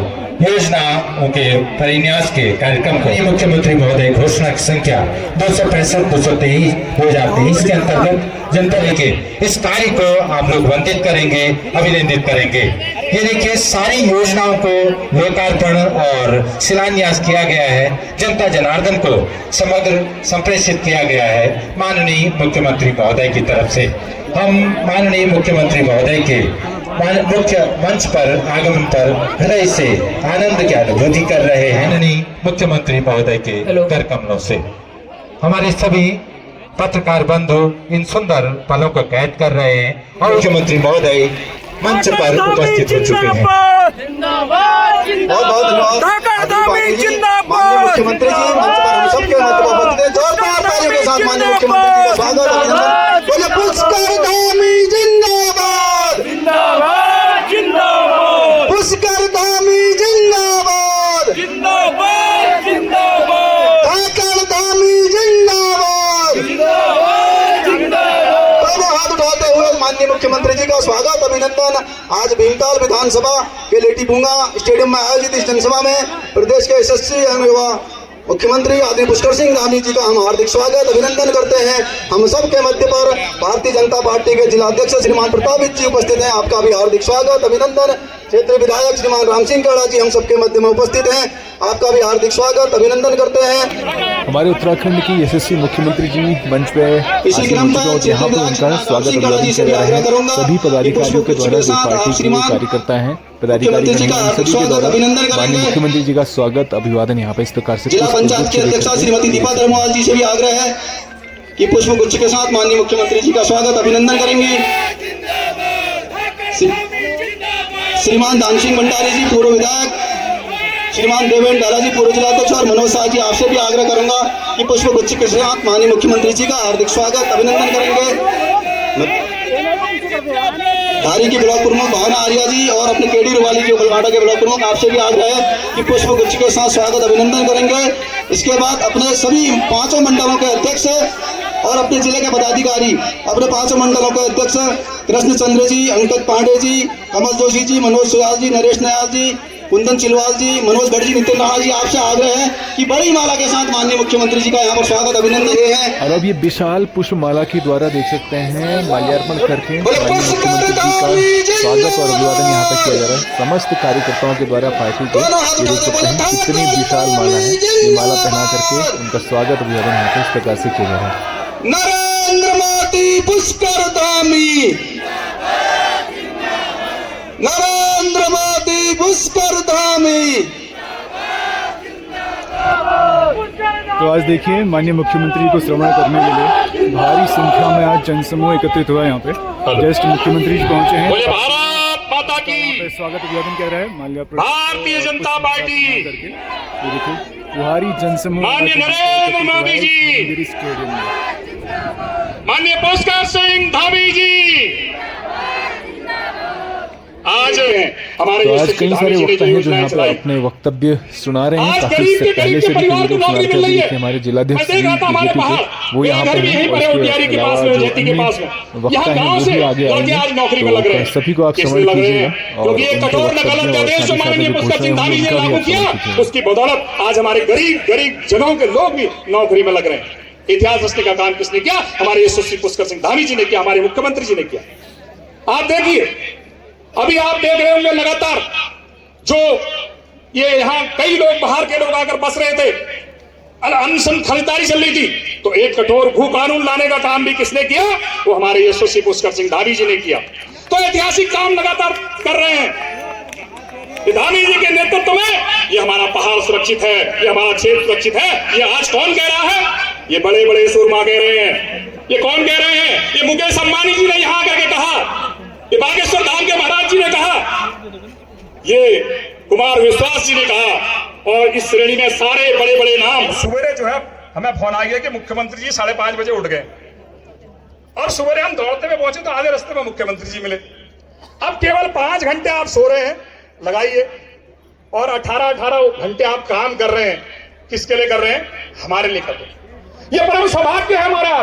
योजनाओं के परिन्यास के कार्यक्रम को मुख्यमंत्री महोदय घोषणा की संख्या 265-223 2023 के अंतर्गत जनता के इस कार्य को आप लोग वंदित करेंगे, अभिनंदित करेंगे। ये देखिए सारी योजनाओं को लोकार्पण और शिलान्यास किया गया है, जनता जनार्दन को समग्र संप्रेषित किया गया है माननीय मुख्यमंत्री महोदय की तरफ से। हम माननीय मुख्यमंत्री महोदय के मुख्य मंच पर आगमन पर हृदय से आनंद की अनुभूति कर रहे हैं। माननीय मुख्यमंत्री महोदय के कर कमलों से हमारे सभी पत्रकार बंधु इन सुंदर पलों को कैद कर रहे हैं और मुख्यमंत्री महोदय मंच पर उपस्थित हो चुके हैं। बहुत बहुत धन्यवाद माननीय मुख्यमंत्री जी। मंच पर हम सबके मध्य में उपस्थित हैं। जोरदार तालियों के साथ माननीय मुख्यमंत्री जी का स्वागत अभिनंदन। बोले पुष्कर धामी जिंदाबाद, जिंदाबाद जिंदाबाद पुष्कर धामी जिंदाबाद, जिंदाबाद जिंदाबाद धाकड़ धामी जिंदाबाद। दोनों हाथ उठाते हुए माननीय मुख्यमंत्री जी का स्वागत अभिनंदन। आज भीमताल विधानसभा के लेटीबूंगा स्टेडियम में आयोजित इस जनसभा में प्रदेश के यशस्वी एवं युवा मुख्यमंत्री आदरणीय पुष्कर सिंह धामी जी का हम हार्दिक स्वागत अभिनंदन करते हैं। हम सब के मध्य पर भारतीय जनता पार्टी के जिला अध्यक्ष श्रीमान प्रतापित जी उपस्थित हैं, आपका भी हार्दिक स्वागत अभिनंदन। क्षेत्रीय विधायक श्रीमान राम सिंह काड़ा जी हम सबके मध्य में उपस्थित हैं, आपका भी हार्दिक स्वागत अभिनंदन करते हैं। हमारे उत्तराखंड की यशस्वी मुख्यमंत्री जी मंच पे इसी क्रम में यहाँ पर उनका स्वागत अभिवादन किया जा रहा है। सभी पदाधिकारियों के द्वारा जो पार्टी के कार्यकर्ता हैं पदाधिकारी सभी के द्वारा माननीय मुख्यमंत्री जी का स्वागत अभिवादन यहाँ पे इस प्रकार से जिला पंचायत की अध्यक्षा श्रीमती दीपा धर्मवाल जी से भी आग्रह है कि पुष्प गुच्छ के साथ माननीय मुख्यमंत्री जी का स्वागत अभिनंदन करेंगे। श्रीमान दान सिंह भंडारी जी पूर्व विधायक, श्रीमान देवेंद्र डाला जी पूर्व जिलाध्यक्ष और मनोज शाह जी आपसे भी आग्रह करूंगा कि पुष्प गुच्छ के साथ माननीय मुख्यमंत्री जी का हार्दिक स्वागत अभिनंदन करेंगे। धारी के ब्लॉक प्रमुख भावना आर्या जी और अपने केडी रुवाली के बलवाड़ा के ब्लॉक प्रमुख आपसे भी आग्रह है कि पुष्प गुच्छ के साथ स्वागत अभिनंदन करेंगे। इसके बाद अपने सभी 5 मंडलों के अध्यक्ष और अपने जिले के पदाधिकारी अपने 5 मंडलों के अध्यक्ष कृष्ण चंद्र जी, अंकित पांडे जी, कमल जोशी जी, मनोज सुयाल जी, नरेश नयाल जी, कुंदन चिलवाल जी, मनोज गढ़ जी, नितिन राणा जी आपसे आग्रह है कि बड़ी माला के साथ माननीय मुख्यमंत्री जी का यहाँ पर स्वागत अभिनंदन है। और अब ये विशाल पुष्प माला के द्वारा देख सकते हैं माल्यार्पण करके माननीय मुख्यमंत्री जी का स्वागत और अभिवादन यहाँ पे किया जा रहा है समस्त कार्यकर्ताओं के द्वारा पार्टी के। ये देख सकते हैं कितनी विशाल माला है, ये माला पहना करके उनका स्वागत अभिवादन यहाँ पे इस प्रकार से किया जा रहा है। नरेंद्र मोदी पुष्कर धामी, नरेंद्र मोदी पुष्कर धामी। तो आज देखिए माननीय मुख्यमंत्री को श्रवण करने के लिए भारी संख्या में आज जनसमूह एकत्रित हुआ है। यहाँ पे जस्ट मुख्यमंत्री जी पहुंचे हैं, भारत माता की स्वागत अभिवादन कर रहा है माल्यार्पण भारतीय जनता पार्टी करके। ये देखिए भारी जनसमूह माननीय नरेंद्र मोदी जी, स्टेडियम में माननीय पुष्कर सिंह धामी जी आज हमारे तो आज कई सारे वक्ता हैं जो यहाँ पर अपने वक्तव्य सुना रहे हैं। काफी से पहले से भी कई लोग सुना रहे थे। देखिए हमारे जिलाध्यक्ष बीजेपी के वो यहाँ पे हैं और इसके अलावा जो अन्य वक्ता हैं वो भी आगे आएंगे। तो सभी को आप समझ लीजिएगा और उनके वक्तव्य और साथ जो घोषणा होंगी उनका भी आप समझ लीजिएगा। उसकी बदौलत आज हमारे गरीब जनों के लोग भी नौकरी में लग रहे हैं। इतिहास रचने का काम किसने किया? हमारे यशस्वी पुष्कर सिंह धामी जी ने किया, हमारे मुख्यमंत्री जी ने किया। आप देखिए अभी आप देख रहे होंगे लगातार जो ये यहाँ कई लोग बाहर के लोग आकर बस रहे थे, अनशन खरीदारी चल रही थी, तो एक कठोर भू कानून लाने का काम भी किसने किया? वो हमारे यशस्वी पुष्कर सिंह धामी जी ने किया। तो ऐतिहासिक काम लगातार कर रहे हैं धामी जी के नेतृत्व में। ये हमारा पहाड़ सुरक्षित है, ये हमारा क्षेत्र सुरक्षित है। ये आज कौन कह रहा है? ये बड़े बड़े सुरमा कह रहे हैं। ये कौन कह रहे हैं? ये मुकेश अंबानी जी ने यहाँ करके कहा, ये बागेश्वर धाम के महाराज जी ने कहा, ये कुमार विश्वास जी ने कहा। और इस श्रेणी में सारे बड़े बड़े नाम। सवेरे जो है हमें फोन आ गया कि मुख्यमंत्री जी 5:30 बजे उठ गए, और सवेरे हम दौड़ते हुए पहुंचे तो आधे रास्ते में मुख्यमंत्री जी मिले। अब केवल 5 घंटे आप सो रहे हैं लगाइए, और 18 घंटे आप काम कर रहे हैं। किसके लिए कर रहे हैं? हमारे लिए कर रहे हैं। यह परम सौभाग्य है हमारा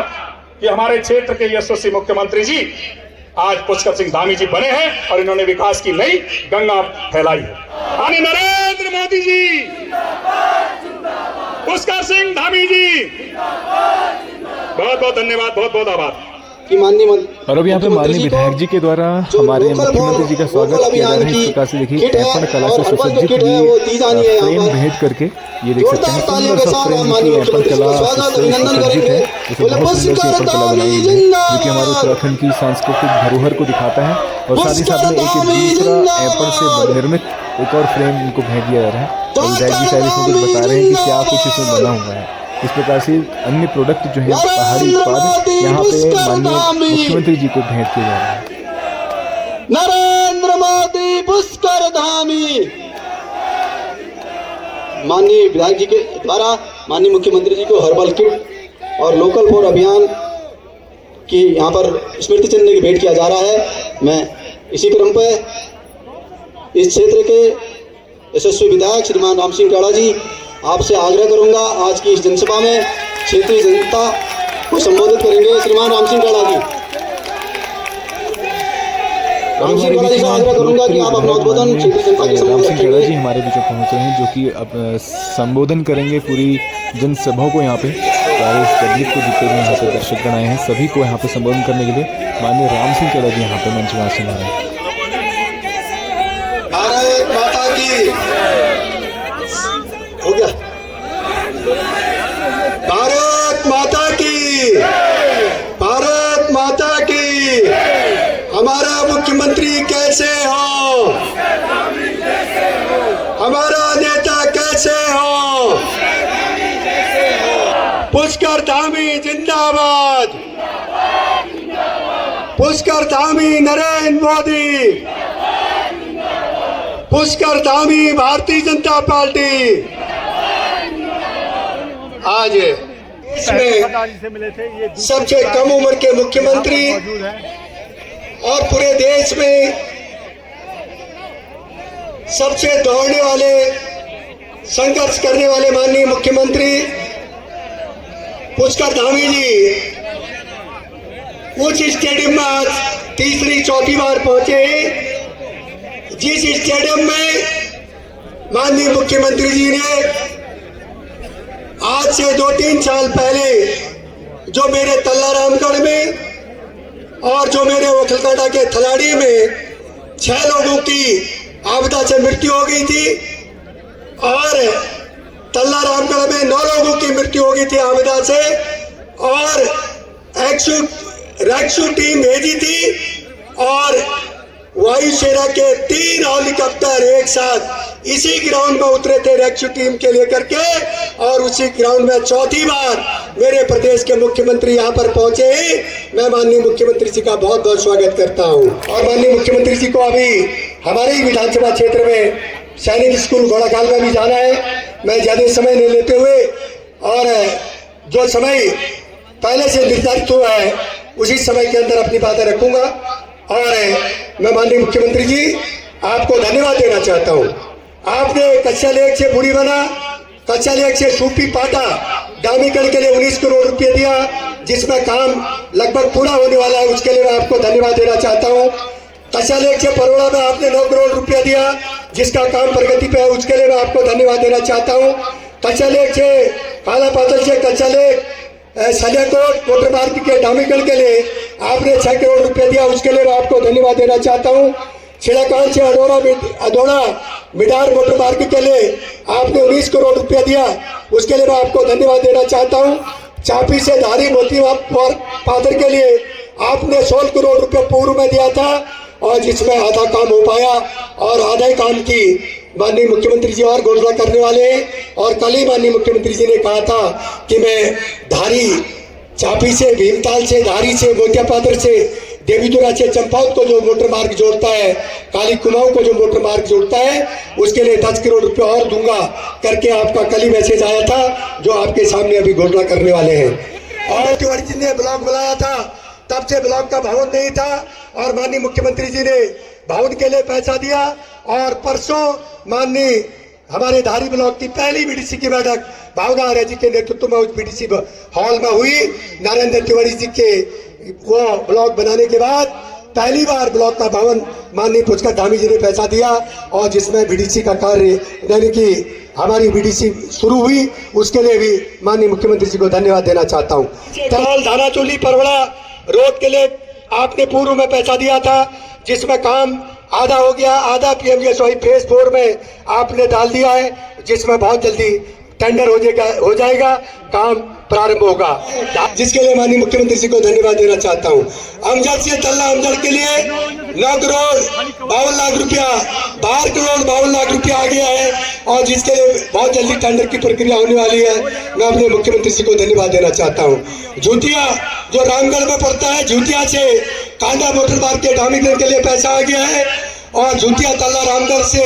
कि हमारे क्षेत्र के यशस्वी मुख्यमंत्री जी आज पुष्कर सिंह धामी जी बने हैं, और इन्होंने विकास की नई गंगा फैलाई है। आने नरेंद्र मोदी जी, पुष्कर सिंह धामी जी, बहुत बहुत धन्यवाद, बहुत बहुत आभार। और अब यहाँ पे माननीय विधायक जी के द्वारा हमारे मुख्यमंत्री जी का स्वागत किया जा रहा है। इस प्रकार से देखिए ऐपण कला से सुसज्जित ये फ्रेम भेंट करके ये देख सकते हैं सुंदर सा फ्रेम की ऐपण कला से सुसज्जित है। इसे बहुत सुंदर सी ऐपण कला बनाई गई है जो कि हमारे उत्तराखंड की सांस्कृतिक धरोहर को दिखाता है। और साथ ही साथ में एक दूसरा ऐपण से निर्मित एक और फ्रेम इनको भेंट दिया जा रहा है। और विधायक जी शायद इसमें कुछ बता रहे हैं कि क्या कुछ इसमें बना हुआ है। इस प्रकार से अन्य प्रोडक्ट जो है पहाड़ी उत्पाद यहाँ पे माननीय मुख्यमंत्री जी को भेंट किया जा रहा है। नरेंद्र मोदी पुष्कर धामी। माननीय विधायक जी के द्वारा माननीय मुख्यमंत्री जी को हर्बल किट और लोकल फॉर अभियान की यहाँ पर स्मृति चिन्ह की भेंट किया जा रहा है। मैं इसी क्रम पर इस क्षेत्र के यशस्वी विधायक श्रीमान राम सिंह काड़ा जी आपसे आग्रह करूंगा, आज की इस जनसभा में क्षेत्रीय जनता को संबोधित करेंगे। श्रीमान राम सिंह काड़ा जी, राम सिंह काड़ा जी से आग्रह करूंगा कि आप अपना उद्बोधन क्षेत्रीय जनता के राम सिंह काड़ा जी हमारे बीच में पहुंचे हैं, जो कि अब संबोधन करेंगे पूरी जनसभा को। यहाँ पे सारे पब्लिक को जितने भी यहाँ पे दर्शकगण आए हैं सभी को यहाँ पे संबोधन करने के लिए माननीय राम सिंह काड़ा जी यहाँ पे मंच में आसीन हैं। भारत माता की हो गया। भारत माता की, भारत माता की। हमारा मुख्यमंत्री कैसे हो, हमारा नेता कैसे हो? पुष्कर धामी जिंदाबाद, पुष्कर धामी नरेंद्र मोदी, पुष्कर धामी भारतीय जनता पार्टी। आज इसमें सबसे कम उम्र के मुख्यमंत्री और पूरे देश में सबसे दौड़ने वाले, संघर्ष करने वाले माननीय मुख्यमंत्री पुष्कर धामी जी उस स्टेडियम में आज तीसरी चौथी बार पहुंचे, जिस स्टेडियम में माननीय मुख्यमंत्री जी ने आज से 2-3 साल पहले जो मेरे तल्लारामगढ़ में और जो मेरे ओखलकाटा के थलाड़ी में 6 लोगों की आपदा से मृत्यु हो गई थी, और तल्लारामगढ़ में 9 लोगों की मृत्यु हो गई थी आपदा से, और रेस्क्यू टीम भेजी थी, और वायुसेना के 3 हेलीकॉप्टर एक साथ इसी ग्राउंड में उतरे थे रेस्क्यू टीम के लेकर के, और उसी ग्राउंड में चौथी बार मेरे प्रदेश के मुख्यमंत्री यहाँ पर पहुंचे। मैं माननीय मुख्यमंत्री जी का बहुत बहुत स्वागत करता हूँ। और माननीय मुख्यमंत्री जी को अभी हमारे ही विधानसभा क्षेत्र में सैनिक स्कूल घोड़ाखाल में भी जाना है। मैं ज्यादा समय नहीं लेते हुए, और जो समय पहले से निर्धारित हुआ है उसी समय के अंदर अपनी बातें रखूंगा। और मैं माननीय मुख्यमंत्री जी आपको धन्यवाद देना चाहता हूँ। आपने कच्चा लेक से बुरी बना, कच्चा लेक से सूपी पाटा डामीकरण के लिए 19 करोड़ रुपए दिया, जिसमें काम लगभग पूरा होने वाला है, उसके लिए मैं आपको धन्यवाद देना चाहता हूँ। कच्चा लेक से परोड़ा में आपने 9 करोड़ रुपया दिया, जिसका काम प्रगति पे है, उसके लिए मैं आपको धन्यवाद देना चाहता हूँ। कच्चा लेक से काला पातल से कच्चा लेक सलियाकोट मोटर मार्ग के डामीकरण के लिए आपने 6 करोड़ रुपए दिया, उसके लिए मैं आपको धन्यवाद देना चाहता हूँ। छिड़ाकान से अडोड़ा मिडार मोटर मार्ग के लिए आपने 19 करोड़ रुपया दिया, उसके लिए मैं आपको धन्यवाद देना चाहता हूँ। चापी से धारी मोती पाथर के लिए आपने 16 करोड़ रुपए पूर्व में दिया था, और जिसमें आधा काम हो पाया, और आधे काम की माननीय मुख्यमंत्री जी और घोषणा करने वाले हैं। और कल ही माननीय मुख्यमंत्री जी ने कहा था कि मैं धारी चापी से, भीमताल से, धारी से, मोतिया पाथर से देवीदुरा से चंपावत को जो मोटर मार्ग जोड़ता है, काली कुमाऊं को जो मोटर मार्ग जोड़ता है, उसके लिए 10 करोड़ रुपए और दूंगा करके आपका कल ही मैसेज आया था, जो आपके सामने अभी घोषणा करने वाले हैं। और तिवारी जी ने ब्लॉक बुलाया था, तब से ब्लॉक का भवन नहीं था और माननीय मुख्यमंत्री जी ने भवन के लिए पैसा दिया। और परसों माननीय हमारे धारी ब्लॉक की पहली बीडीसी की बैठक भावना आर्य जी के नेतृत्व में उस बीडीसी हॉल में हुई। नरेंद्र तिवारी जी के वो ब्लॉक बनाने के बाद पहली बार ब्लॉक का भवन माननीय पुष्कर धामी जी ने पैसा दिया और जिसमें बीडीसी का कार्य यानी कि हमारी बीडीसी शुरू हुई, उसके लिए भी माननीय मुख्यमंत्री जी को धन्यवाद देना चाहता हूँ। धानाचोली परवड़ा रोड के लिए आपने पूर्व में पैसा दिया था, जिसमें काम आधा हो गया, आधा पीएमजीएसवाई फेज 4 में आपने डाल दिया है, जिसमें बहुत जल्दी टेंडर हो जाएगा, काम प्रारंभ होगा, जिसके लिए माननीय मुख्यमंत्री जी को धन्यवाद देना चाहता हूँ। अमजद से तल्ला अमजद के लिए 9 करोड़ 52 लाख रुपया 12 करोड़ 52 लाख रुपया आ गया है और जिसके लिए बहुत जल्दी टेंडर की प्रक्रिया होने वाली है। मैं अपने मुख्यमंत्री जी को धन्यवाद देना चाहता हूँ। झूठिया जो रामगढ़ में पड़ता है, झूठिया से कांडा मोटर मार्ग के डामीकरण के लिए पैसा आ गया है और झूठिया तल्ला रामगढ़ से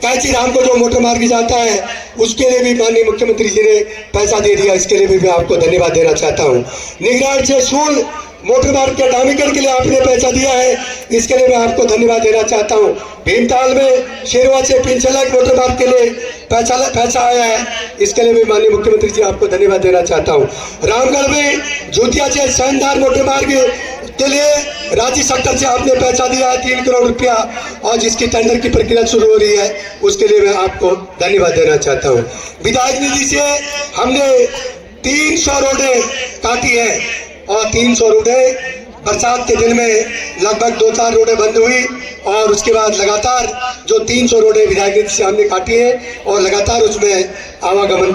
कैची राम को जो मोटर मार्ग जाता है, उसके लिए भी माननीय मुख्यमंत्री जी ने पैसा दे दिया, इसके लिए भी मैं आपको धन्यवाद देना चाहता हूँ। निगरान से सूल मोटर मार्ग के डामीकरण के लिए आपने पैसा दिया है, इसके लिए मैं आपको धन्यवाद देना चाहता हूँ। भीमताल में शेरवा से पिंचलक मोटर मार्ग के लिए पैसा आया है, इसके लिए भी माननीय मुख्यमंत्री जी आपको धन्यवाद देना चाहता हूँ। रामगढ़ में झूठिया से शानदार मोटर मार्ग के लिए राज्य सरकार से आपने पैसा दिया है 3 करोड़ रुपया और जिसकी टेंडर की प्रक्रिया शुरू हो रही है, उसके लिए मैं आपको धन्यवाद देना चाहता हूँ। विधायक निधि से हमने 300 रोडें काटी है और 300 रोडें बरसात के दिन में लगभग 2-4 रोडें बंद हुई और उसके बाद लगातार जो 300 रोडें विधायक निधि से हमने काटी है और लगातार उसमें आवागमन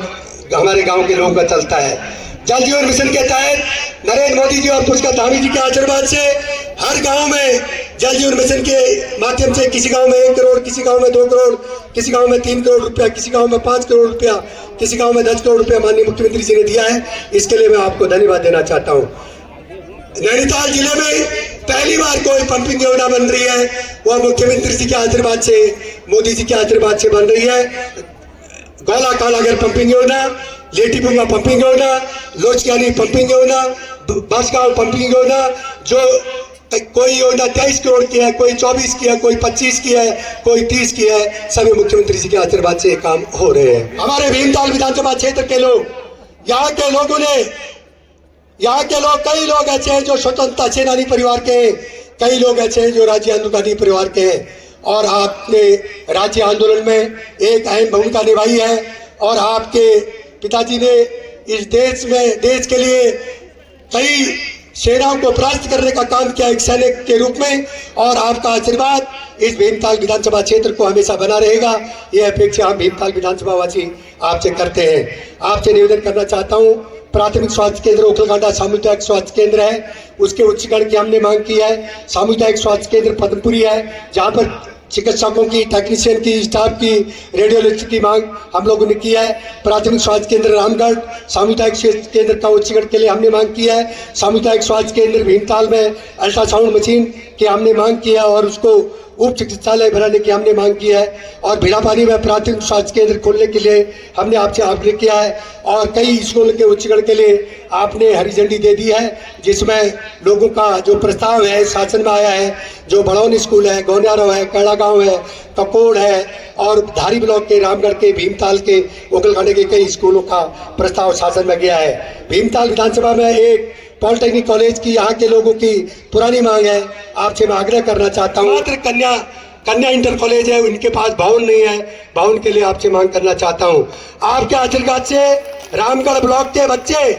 हमारे गांव के लोगों का चलता है। जल जीवन मिशन के तहत नरेंद्र मोदी जी और पुष्कर धामी जी के आशीर्वाद से हर गांव में जल जीवन मिशन के माध्यम से किसी गांव में 1 करोड़, किसी गांव में 2 करोड़, किसी गांव में 3 करोड़ रुपया, किसी गांव में 5 करोड़ रुपया, किसी गांव में 10 करोड़ रुपया माननीय मुख्यमंत्री जी ने दिया है, इसके लिए मैं आपको धन्यवाद देना चाहता हूँ। नैनीताल जिले में पहली बार कोई पंपिंग योजना बन रही है, वह मुख्यमंत्री जी के आशीर्वाद से, मोदी जी के आशीर्वाद से बन रही है। गौला कालागर पंपिंग योजना, लेटीपुंगा पंपिंग योजना, लोचकियानी पंपिंग योजना, बांसगांव पंपिंग योजना, जो कोई योजना 23 करोड़ की है, कोई 24 की है, कोई 25 की है, कोई 30 की है, सभी मुख्यमंत्री जी के आशीर्वाद से काम हो रहे हैं। हमारे भीमताल विधानसभा क्षेत्र के लोग, यहाँ के लोगों ने, यहाँ के लोग कई लोग ऐसे हैं जो स्वतंत्रता सेनानी परिवार के हैं, कई लोग ऐसे हैं जो राज्य आंदोलनी परिवार के हैं और आपने राज्य आंदोलन में एक अहम भूमिका निभाई है और आपके पिताजी ने इस देश के लिए कई सेनाओं को परास्त करने का काम किया एक सैनिक के रूप में और आपका आशीर्वाद इस भीमताल विधानसभा क्षेत्र को हमेशा बना रहेगा, ये अपेक्षा हम भीमताल विधानसभा वासी आपसे करते हैं। आपसे निवेदन करना चाहता हूँ, प्राथमिक स्वास्थ्य केंद्र ओखलकांडा सामुदायिक स्वास्थ्य केंद्र है, उसके उच्चीकरण की हमने मांग की है। सामुदायिक स्वास्थ्य केंद्र पद्मपुरी है, जहाँ पर चिकित्सकों की, टेक्नीशियन की, स्टाफ की, रेडियोलॉजिस्ट की मांग हम लोगों ने की है। प्राथमिक स्वास्थ्य केंद्र रामगढ़, सामुदायिक स्वास्थ्य केंद्र का उच्चीकरण के लिए हमने मांग की है। सामुदायिक स्वास्थ्य केंद्र भीमताल में अल्ट्रासाउंड मशीन की हमने मांग की है और उसको उप चिकित्सालय बनाने की हमने मांग की है और भिड़ापानी में प्राथमिक स्वास्थ्य केंद्र खोलने के लिए हमने आपसे आग्रह किया है और कई स्कूल के उच्चीकरण के लिए आपने हरी झंडी दे दी है, जिसमें लोगों का जो प्रस्ताव है शासन में आया है, जो बड़ौनी स्कूल है, गौनियारो है, कैड़ा गाँव है, ककोड़ है और धारी ब्लॉक के, रामगढ़ के, भीमताल के, ओखलकांडे के कई स्कूलों का प्रस्ताव शासन में गया है। भीमताल विधानसभा में एक पॉलिटेक्निक कॉलेज की यहाँ के लोगों की पुरानी मांग है, आपसे मैं आग्रह करना चाहता हूँ। मात्र कन्या इंटर कॉलेज है, उनके पास भवन नहीं है, भवन के लिए आपसे मांग करना चाहता हूँ। आपके आशीर्वाद से रामगढ़ ब्लॉक के बच्चे,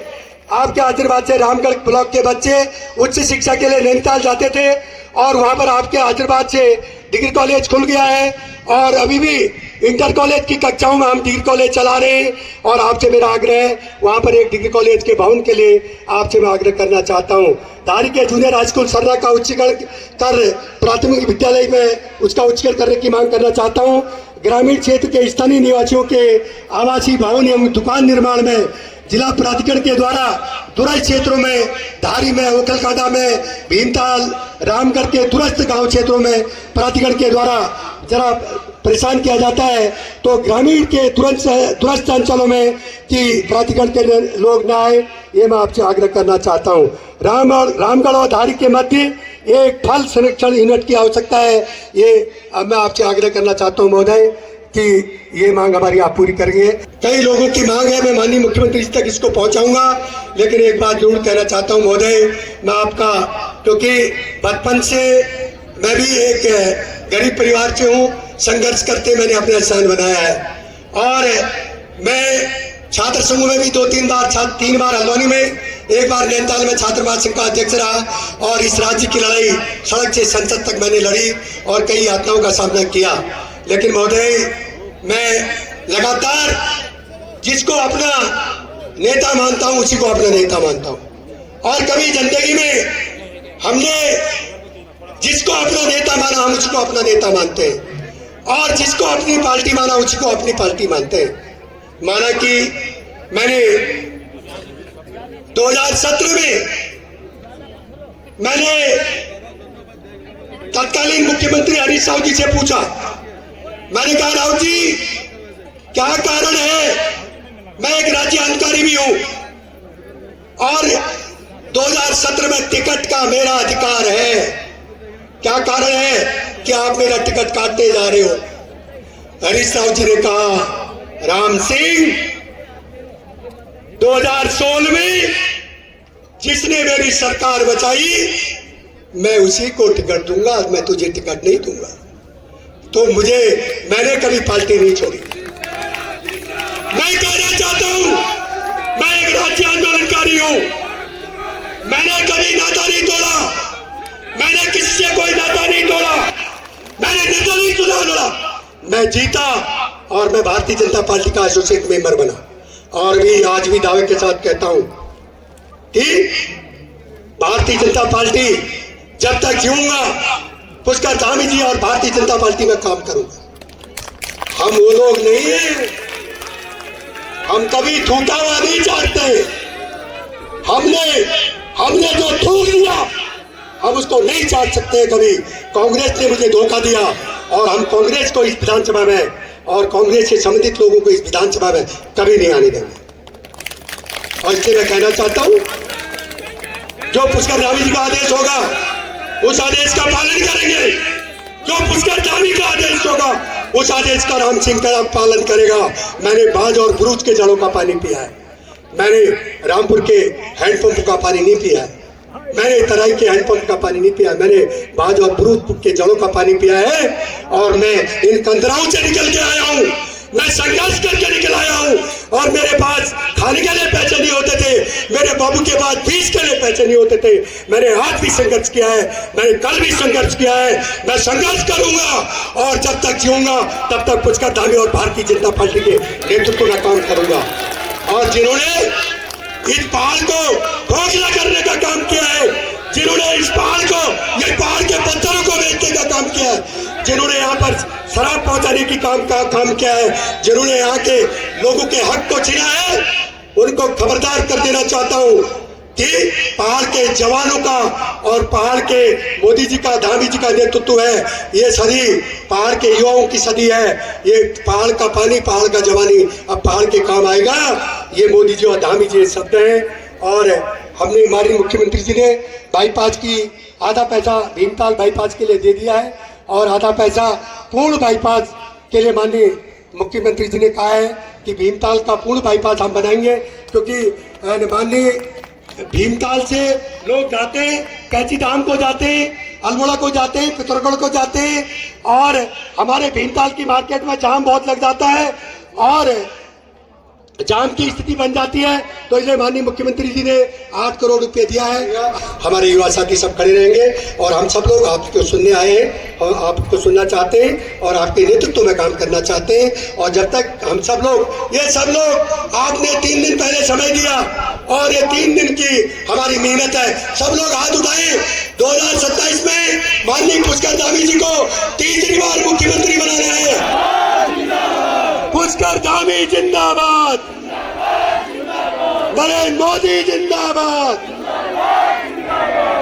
आपके आशीर्वाद से रामगढ़ ब्लॉक के बच्चे उच्च शिक्षा के लिए नैनीताल जाते थे और वहाँ पर आपके आशीर्वाद से डिग्री कॉलेज खुल गया है और अभी भी इंटर कॉलेज की कक्षाओं में हम डिग्री कॉलेज चला रहे हैं और आपसे मेरा आग्रह है वहाँ पर एक डिग्री कॉलेज के भवन के लिए आपसे मैं आग्रह करना चाहता हूँ। धारी के जूनियर हाई स्कूल सर्रा का उच्चीकरण कर प्राथमिक विद्यालय में उसका उच्चीकरण करने की मांग करना चाहता हूँ। ग्रामीण क्षेत्र के स्थानीय निवासियों के आवासीय भवन एवं दुकान निर्माण में जिला प्राधिकरण के द्वारा दूरस्थ क्षेत्रों में धारी में, ओखलकांडा में, भीमताल, रामगढ़ के दूरस्थ गांव क्षेत्रों में प्राधिकरण के द्वारा जरा परेशान किया जाता है, तो ग्रामीण के दूरस्थ अंचलों में कि प्राधिकरण के लोग ना आए, ये मैं आपसे आग्रह करना चाहता हूँ। रामगढ़ और धारी के मध्य एक फल संरक्षण यूनिट की आवश्यकता है, ये मैं आपसे आग्रह करना चाहता हूँ महोदय कि ये मांग हमारी आप पूरी करेंगे। कई लोगों की मांग है, मैं माननीय मुख्यमंत्री जी तक इसको पहुंचाऊंगा, लेकिन एक बात जरूर कहना चाहता हूं महोदय, मैं आपका, क्योंकि बचपन से मैं भी एक गरीब परिवार से हूं, संघर्ष करते मैंने अपना स्थान बनाया है, और मैं छात्र संघ में भी 3 बार हल्द्वानी में, एक बार नैनीताल में छात्र महासंघ का अध्यक्ष रहा, और इस राज्य की लड़ाई सड़क से संसद तक मैंने लड़ी और कई यातनाओं का सामना किया। लेकिन महोदय, मैं लगातार जिसको अपना नेता मानता हूं उसी को अपना नेता मानता हूं, और कभी जिंदगी में हमने जिसको अपना नेता माना हम उसको अपना नेता मानते हैं, और जिसको अपनी पार्टी माना उसी को अपनी पार्टी मानते हैं। माना कि मैंने 2017 में मैंने तत्कालीन मुख्यमंत्री हरीश रावत जी से पूछा, मैंने कहा रावत जी क्या कारण है, मैं एक राज्य अधिकारी भी हूं और 2017 में टिकट का मेरा अधिकार है, क्या कारण है कि आप मेरा टिकट काटने जा रहे हो। हरीश रावत जी ने कहा, राम सिंह 2016 में जिसने मेरी सरकार बचाई मैं उसी को टिकट दूंगा, मैं तुझे टिकट नहीं दूंगा। तो मैंने कभी पार्टी नहीं छोड़ी। मैं कहना चाहता हूं, मैं एक राज्य आंदोलनकारी हूं, मैंने कभी नाता नहीं तोड़ा, मैंने किसी से कोई नाता नहीं तोड़ा, मैंने नेता नहीं तोड़ा, मैं जीता और मैं भारतीय जनता पार्टी का एसोसिएट मेंबर बना, और भी आज भी दावे के साथ कहता हूं कि भारतीय जनता पार्टी जब तक जीऊंगा पुष्कर धामी जी और भारतीय जनता पार्टी में काम करूंगा। हम वो लोग नहीं हैं, हम कभी थूका हुआ नहीं चाहते, हमने जो थूक दिया हम उसको नहीं चाट सकते कभी। कांग्रेस ने मुझे धोखा दिया और हम कांग्रेस को इस विधानसभा में और कांग्रेस से संबंधित लोगों को इस विधानसभा में कभी नहीं आने देंगे। और इसलिए मैं कहना चाहता हूं, जो पुष्कर धामी जी का आदेश होगा उस आदेश का पालन करेंगे, जो पुष्कर धामी का आदेश होगा उस आदेश का राम सिंह का पालन करेगा। मैंने बाज और बुरूज के जड़ों का पानी पिया है, मैंने रामपुर के हैंडपंप का पानी नहीं पिया है, मैंने तराई के हैंडपंप का पानी नहीं पिया, मैंने बाज और बुरूज के जड़ों का पानी पिया है, और मैं इन कंदराओं से निकल के आया हूं, मैं संघर्ष करके निकल आया हूं, और मेरे पास खाने के लिए पैसे नहीं होते थे, मेरे बाबू के पास फीस के लिए पैसे नहीं होते थे, मैंने आज भी संघर्ष किया है, मैंने कल भी संघर्ष किया है, मैं संघर्ष करूंगा और जब तक जीऊंगा तब तक पुष्कर धामी और भारतीय जनता पार्टी के नेतृत्व में काम करूंगा। और जिन्होंने इस पहाड़ को खोखला करने का काम किया है, जिन्होंने इस पहाड़ को, ये पहाड़ के पत्थरों को बेचने का काम किया है, जिन्होंने यहाँ पर शराब पहुंचाने की काम किया है, जिन्होंने यहाँ के लोगों के हक को छीना है, उनको खबरदार कर देना चाहता हूँ कि पहाड़ के जवानों का और पहाड़ के मोदी जी का, धामी जी का नेतृत्व है, ये सदी पहाड़ के युवाओं की सदी है, ये पहाड़ का पानी, पहाड़ का जवानी अब पहाड़ के काम आएगा, ये मोदी जी और धामी जी शब्द हैं। और हमने, हमारे मुख्यमंत्री जी ने बाईपास की आधा पैसा भीमताल बाईपास के लिए दे दिया है, और आधा पैसा पूर्ण बाईपास के लिए माननीय मुख्यमंत्री जी ने कहा है कि भीमताल का पूर्ण बाईपास हम बनाएंगे, क्योंकि माननीय भीमताल से लोग जाते हैं, कैची धाम को जाते हैं, अल्मोड़ा को जाते हैं, पिथौरागढ़ को जाते हैं, और हमारे भीमताल की मार्केट में जाम बहुत लग जाता है और जाम की स्थिति बन जाती है। तो इसलिए माननीय मुख्यमंत्री जी ने 8 करोड़ रुपए दिया है। हमारे युवा साथी सब खड़े रहेंगे और हम सब लोग आपको सुनने आए हैं और आपको सुनना चाहते हैं और आपके नेतृत्व में काम करना चाहते हैं। और जब तक हम सब लोग, ये सब लोग, आपने 3 दिन पहले समय दिया और ये 3 दिन की हमारी मेहनत है। सब लोग हाथ उठाएं। 2027 में माननीय पुष्कर धामी जी को तीसरी बार मुख्यमंत्री बनाना है। मोदी जिंदाबाद, नरेंद्र मोदी जिंदाबाद,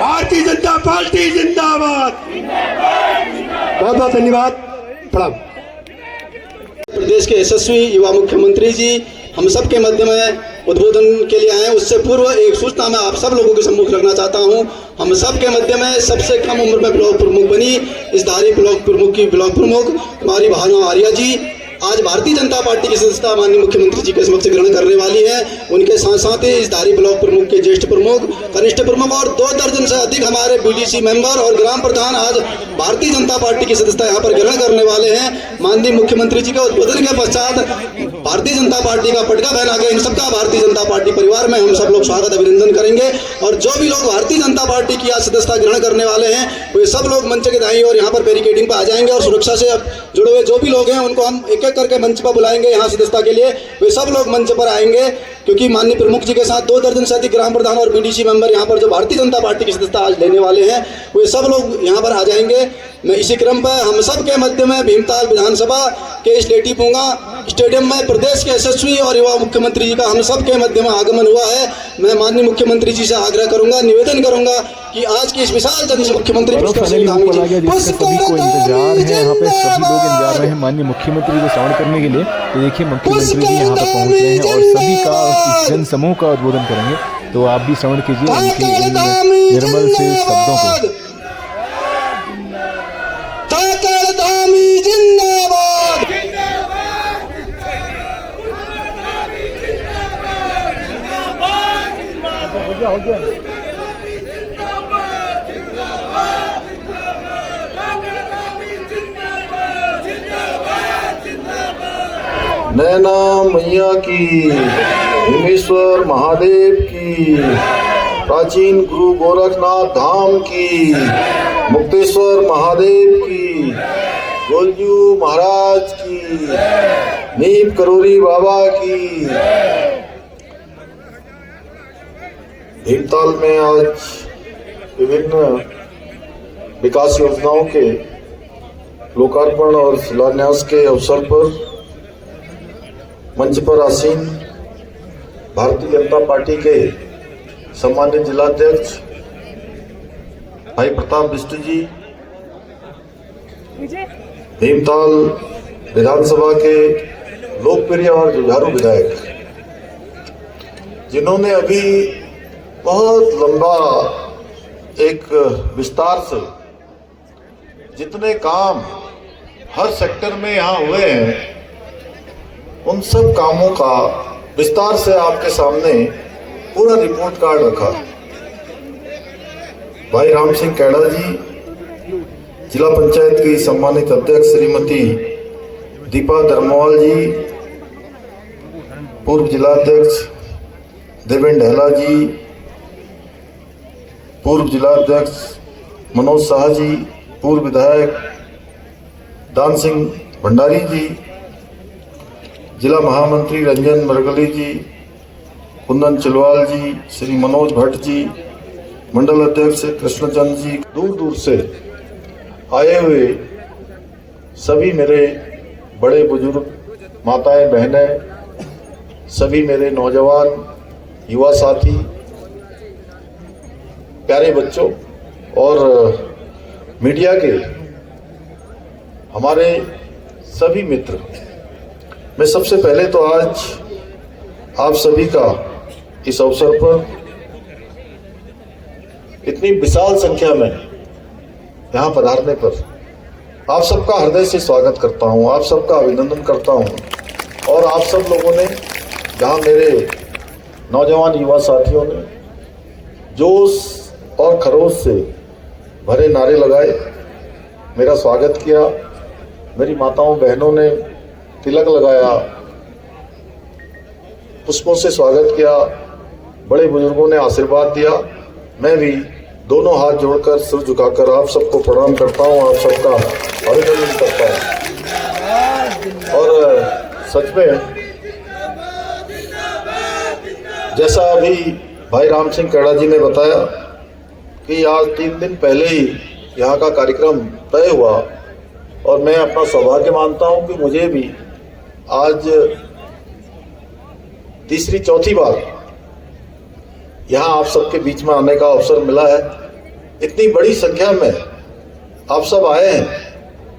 भारतीय जनता पार्टी जिंदाबाद। बहुत बहुत धन्यवाद, प्रणाम। प्रदेश के यशस्वी युवा मुख्यमंत्री जी हम सब के मध्य में उद्बोधन के लिए आए। उससे पूर्व एक सूचना मैं आप सब लोगों के सम्मुख रखना चाहता हूं। हम सब के मध्य में सबसे कम उम्र में ब्लॉक प्रमुख बनी इस धारी ब्लॉक प्रमुख की ब्लॉक प्रमुख हमारी भानु आर्या जी आज भारतीय जनता पार्टी की सदस्यता माननीय मुख्यमंत्री जी के समक्ष ग्रहण करने वाली है। उनके साथ साथ ही इस धारी ब्लॉक प्रमुख के ज्येष्ठ प्रमुख, कनिष्ठ प्रमुख और 2 दर्जन से अधिक हमारे बीडीसी मेंबर और ग्राम प्रधान आज भारतीय जनता पार्टी की सदस्यता यहाँ पर ग्रहण करने वाले हैं। माननीय मुख्यमंत्री जी के उद्बोधन के पश्चात भारतीय जनता पार्टी का पटका पहना के इन सबका भारतीय जनता पार्टी परिवार में हम सब लोग स्वागत अभिनंदन करेंगे। और जो भी लोग भारतीय जनता पार्टी की आज सदस्यता ग्रहण करने वाले हैं वे सब लोग मंच के दाईं और यहाँ पर बैरिकेडिंग पर आ जाएंगे और सुरक्षा से जुड़े हुए जो भी लोग हैं उनको हम एक एक करके मंच पर बुलाएंगे। यहाँ सदस्यता के लिए वे सब लोग मंच पर आएंगे क्योंकि माननीय प्रमुख जी के साथ 2 दर्जन से अधिक ग्राम प्रधान और बीडीसी मेंबर यहाँ पर जो भारतीय जनता पार्टी की सदस्यता आज लेने वाले हैं वे सब लोग यहाँ पर आ जाएंगे। मैं इसी क्रम पर हम सब के मध्य में भीमताल विधानसभा के इस लेटीपूंगा स्टेडियम में प्रदेश के यशस्वी और युवा मुख्यमंत्री जी का हम सब के मध्य में आगमन हुआ है। मैं माननीय मुख्यमंत्री जी से आग्रह करूंगा, निवेदन करूंगा कि आज की इस विशाल जन मुख्यमंत्री पुष्कर सिंह धामी जी सभी को इंतजार है, यहाँ पे सभी लोग इंतजार में हैं माननीय मुख्यमंत्री को श्रवण करने के लिए। तो देखिए मुख्यमंत्री जी यहाँ पर पहुँच गए हैं और सभी का इस जन समूह का उद्बोधन करेंगे। तो आप भी श्रवण कीजिए उनके निर्मल से शब्दों को। हो गया नैना मैया की, भीमेश्वर महादेव की, प्राचीन गुरु गोरखनाथ धाम की, मुक्तेश्वर महादेव की, गोलजू महाराज की, नीम करोरी बाबा की। भीमताल में आज विभिन्न विकास योजनाओं के लोकार्पण और शिलान्यास के अवसर पर मंच पर आसीन भारतीय जनता पार्टी के सम्मानित जिलाध्यक्ष भाई प्रताप बिष्ट जी, भीमताल विधानसभा के लोकप्रिय और जुझारू विधायक जिन्होंने अभी बहुत लंबा एक विस्तार से जितने काम हर सेक्टर में यहाँ हुए हैं उन सब कामों का विस्तार से आपके सामने पूरा रिपोर्ट कार्ड रखा। भाई राम सिंह कैड़ा जी, जिला पंचायत की सम्मानित अध्यक्ष श्रीमती दीपा धर्मवाल जी, पूर्व जिलाध्यक्ष देवेंद्र ढेला जी, पूर्व जिलाध्यक्ष मनोज शाह जी, पूर्व विधायक दान सिंह भंडारी जी, जिला महामंत्री रंजन मरगली जी, कुंदन चिलवाल जी, श्री मनोज भट्ट जी, मंडल अध्यक्ष कृष्णचंद जी, दूर दूर से आए हुए सभी मेरे बड़े बुजुर्ग, माताएं, बहनें, सभी मेरे नौजवान युवा साथी, प्यारे बच्चों और मीडिया के हमारे सभी मित्र, मैं सबसे पहले तो आज आप सभी का इस अवसर पर इतनी विशाल संख्या में यहाँ पधारने पर आप सबका हृदय से स्वागत करता हूँ, आप सबका अभिनंदन करता हूँ। और आप सब लोगों ने जहाँ मेरे नौजवान युवा साथियों ने जोश और खरोश से भरे नारे लगाए, मेरा स्वागत किया, मेरी माताओं बहनों ने तिलक लगाया, पुष्पों से स्वागत किया, बड़े बुजुर्गों ने आशीर्वाद दिया। मैं भी दोनों हाथ जोड़कर सिर झुकाकर आप सबको प्रणाम करता हूँ, आप सबका अभिनंदन करता हूँ। और सच में जैसा अभी भाई राम सिंह कैड़ा जी ने बताया कि आज 3 दिन पहले ही यहाँ का कार्यक्रम तय हुआ और मैं अपना सौभाग्य मानता हूँ कि मुझे भी आज तीसरी चौथी बार यहाँ आप सबके बीच में आने का अवसर मिला है। इतनी बड़ी संख्या में आप सब आए हैं,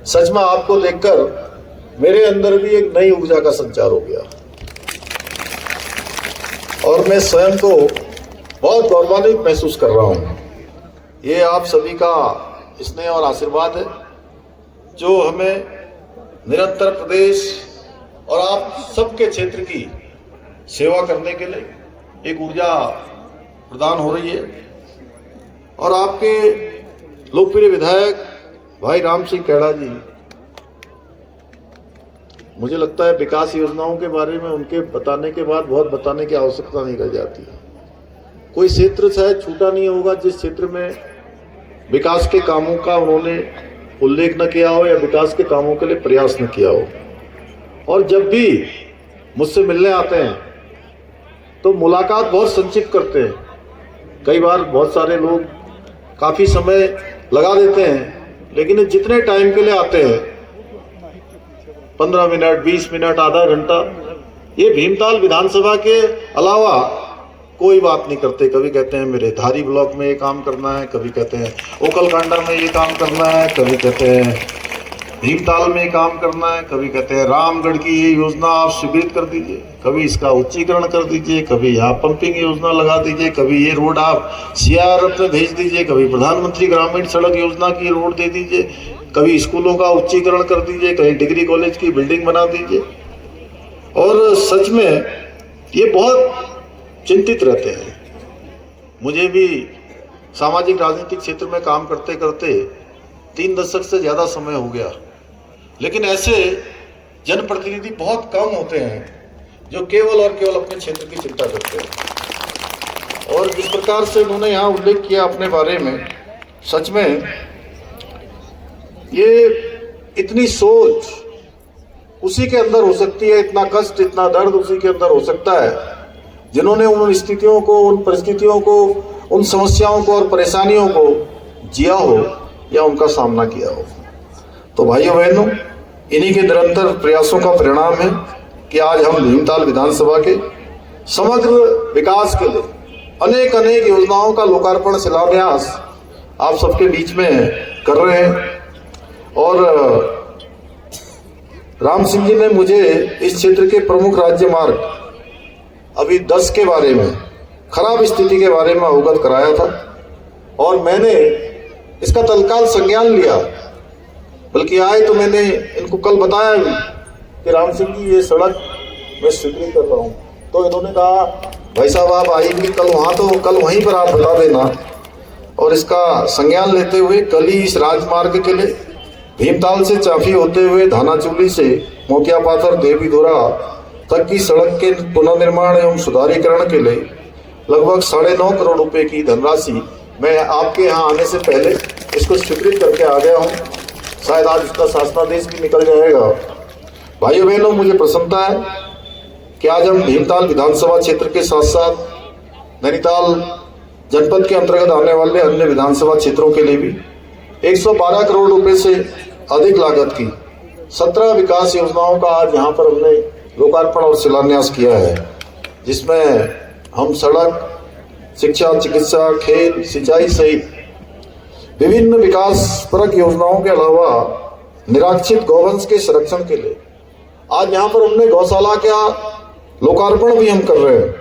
सच में आपको देखकर मेरे अंदर भी एक नई ऊर्जा का संचार हो गया और मैं स्वयं को बहुत गौरवान्वित महसूस कर रहा हूँ। ये आप सभी का स्नेह और आशीर्वाद है जो हमें निरंतर प्रदेश और आप सबके क्षेत्र की सेवा करने के लिए एक ऊर्जा प्रदान हो रही है। और आपके लोकप्रिय विधायक भाई राम सिंह कैड़ा जी, मुझे लगता है विकास योजनाओं के बारे में उनके बताने के बाद बहुत बताने की आवश्यकता नहीं रह जाती। कोई क्षेत्र शायद छूटा नहीं होगा जिस क्षेत्र में विकास के कामों का उन्होंने उल्लेख न किया हो या विकास के कामों के लिए प्रयास न किया हो। और जब भी मुझसे मिलने आते हैं तो मुलाकात बहुत संक्षिप्त करते हैं। कई बार बहुत सारे लोग काफ़ी समय लगा देते हैं, लेकिन जितने टाइम के लिए आते हैं 15 मिनट, 20 मिनट, आधा घंटा, ये भीमताल विधानसभा के अलावा कोई बात नहीं करते। कभी कहते हैं मेरे धारी ब्लॉक में ये काम करना है, कभी कहते हैं ओकलकांडा में ये काम करना है, कभी कहते हैं भीमताल में काम करना है, कभी कहते हैं रामगढ़ की ये योजना आप स्वीकृत कर दीजिए, कभी इसका उच्चीकरण कर दीजिए, कभी यहाँ पंपिंग योजना लगा दीजिए, कभी ये रोड आप CRF में भेज दीजिए, कभी प्रधानमंत्री ग्रामीण सड़क योजना की रोड दे दीजिए, कभी स्कूलों का उच्चीकरण कर दीजिए, कहीं डिग्री कॉलेज की बिल्डिंग बना दीजिए। और सच में ये बहुत चिंतित रहते हैं। मुझे भी सामाजिक राजनीतिक क्षेत्र में काम करते करते 3 दशक से ज़्यादा समय हो गया, लेकिन ऐसे जनप्रतिनिधि बहुत कम होते हैं जो केवल और केवल अपने क्षेत्र की चिंता करते हैं। और जिस प्रकार से उन्होंने यहाँ उल्लेख किया अपने बारे में, सच में ये इतनी सोच उसी के अंदर हो सकती है, इतना कष्ट, इतना दर्द उसी के अंदर हो सकता है जिन्होंने उन स्थितियों को, उन परिस्थितियों को, उन समस्याओं को और परेशानियों को जिया हो या उनका सामना किया हो। तो भाइयों बहनों, इन्हीं के निरंतर प्रयासों का परिणाम है कि आज हम भीमताल विधानसभा के समग्र विकास के लिए अनेक अनेक योजनाओं का लोकार्पण, शिलान्यास आप सबके बीच में कर रहे हैं। और राम सिंह जी ने मुझे इस क्षेत्र के प्रमुख राज्य मार्ग अभी 10 के बारे में, खराब स्थिति के बारे में अवगत कराया था और मैंने इसका तत्काल संज्ञान लिया। बल्कि आए तो मैंने इनको कल बताया भी कि राम सिंह जी ये सड़क मैं स्वीकृत कर रहा हूँ। तो इन्होंने कहा भाई साहब आप आएंगे कल वहाँ, तो कल वहीं पर आप बता देना। और इसका संज्ञान लेते हुए कल ही इस राजमार्ग के लिए भीमताल से चाफी होते हुए धानाचूली से मोतिया पाथर देवीधुरा तक की सड़क के पुनर्निर्माण एवं सुधारीकरण के लिए लगभग 9.5 करोड़ रुपए की धनराशि मैं आपके यहाँ आने से पहले इसको स्वीकृत करके आ गया हूँ। शायद आज इसका शासनादेश भी निकल जाएगा। भाइयों बहनों, मुझे प्रसन्नता है कि आज हम भीमताल विधानसभा क्षेत्र के साथ साथ नैनीताल जनपद के अंतर्गत आने वाले अन्य विधानसभा क्षेत्रों के लिए भी 112 करोड़ रुपए से अधिक लागत की 17 विकास योजनाओं का आज यहाँ पर हमने लोकार्पण और शिलान्यास किया है, जिसमें हम सड़क, शिक्षा, चिकित्सा, खेल, सिंचाई सहित विभिन्न विकास परक योजनाओं के अलावा निराक्षित गौवंश के संरक्षण के लिए आज यहाँ पर हमने गौशाला का लोकार्पण भी हम कर रहे हैं।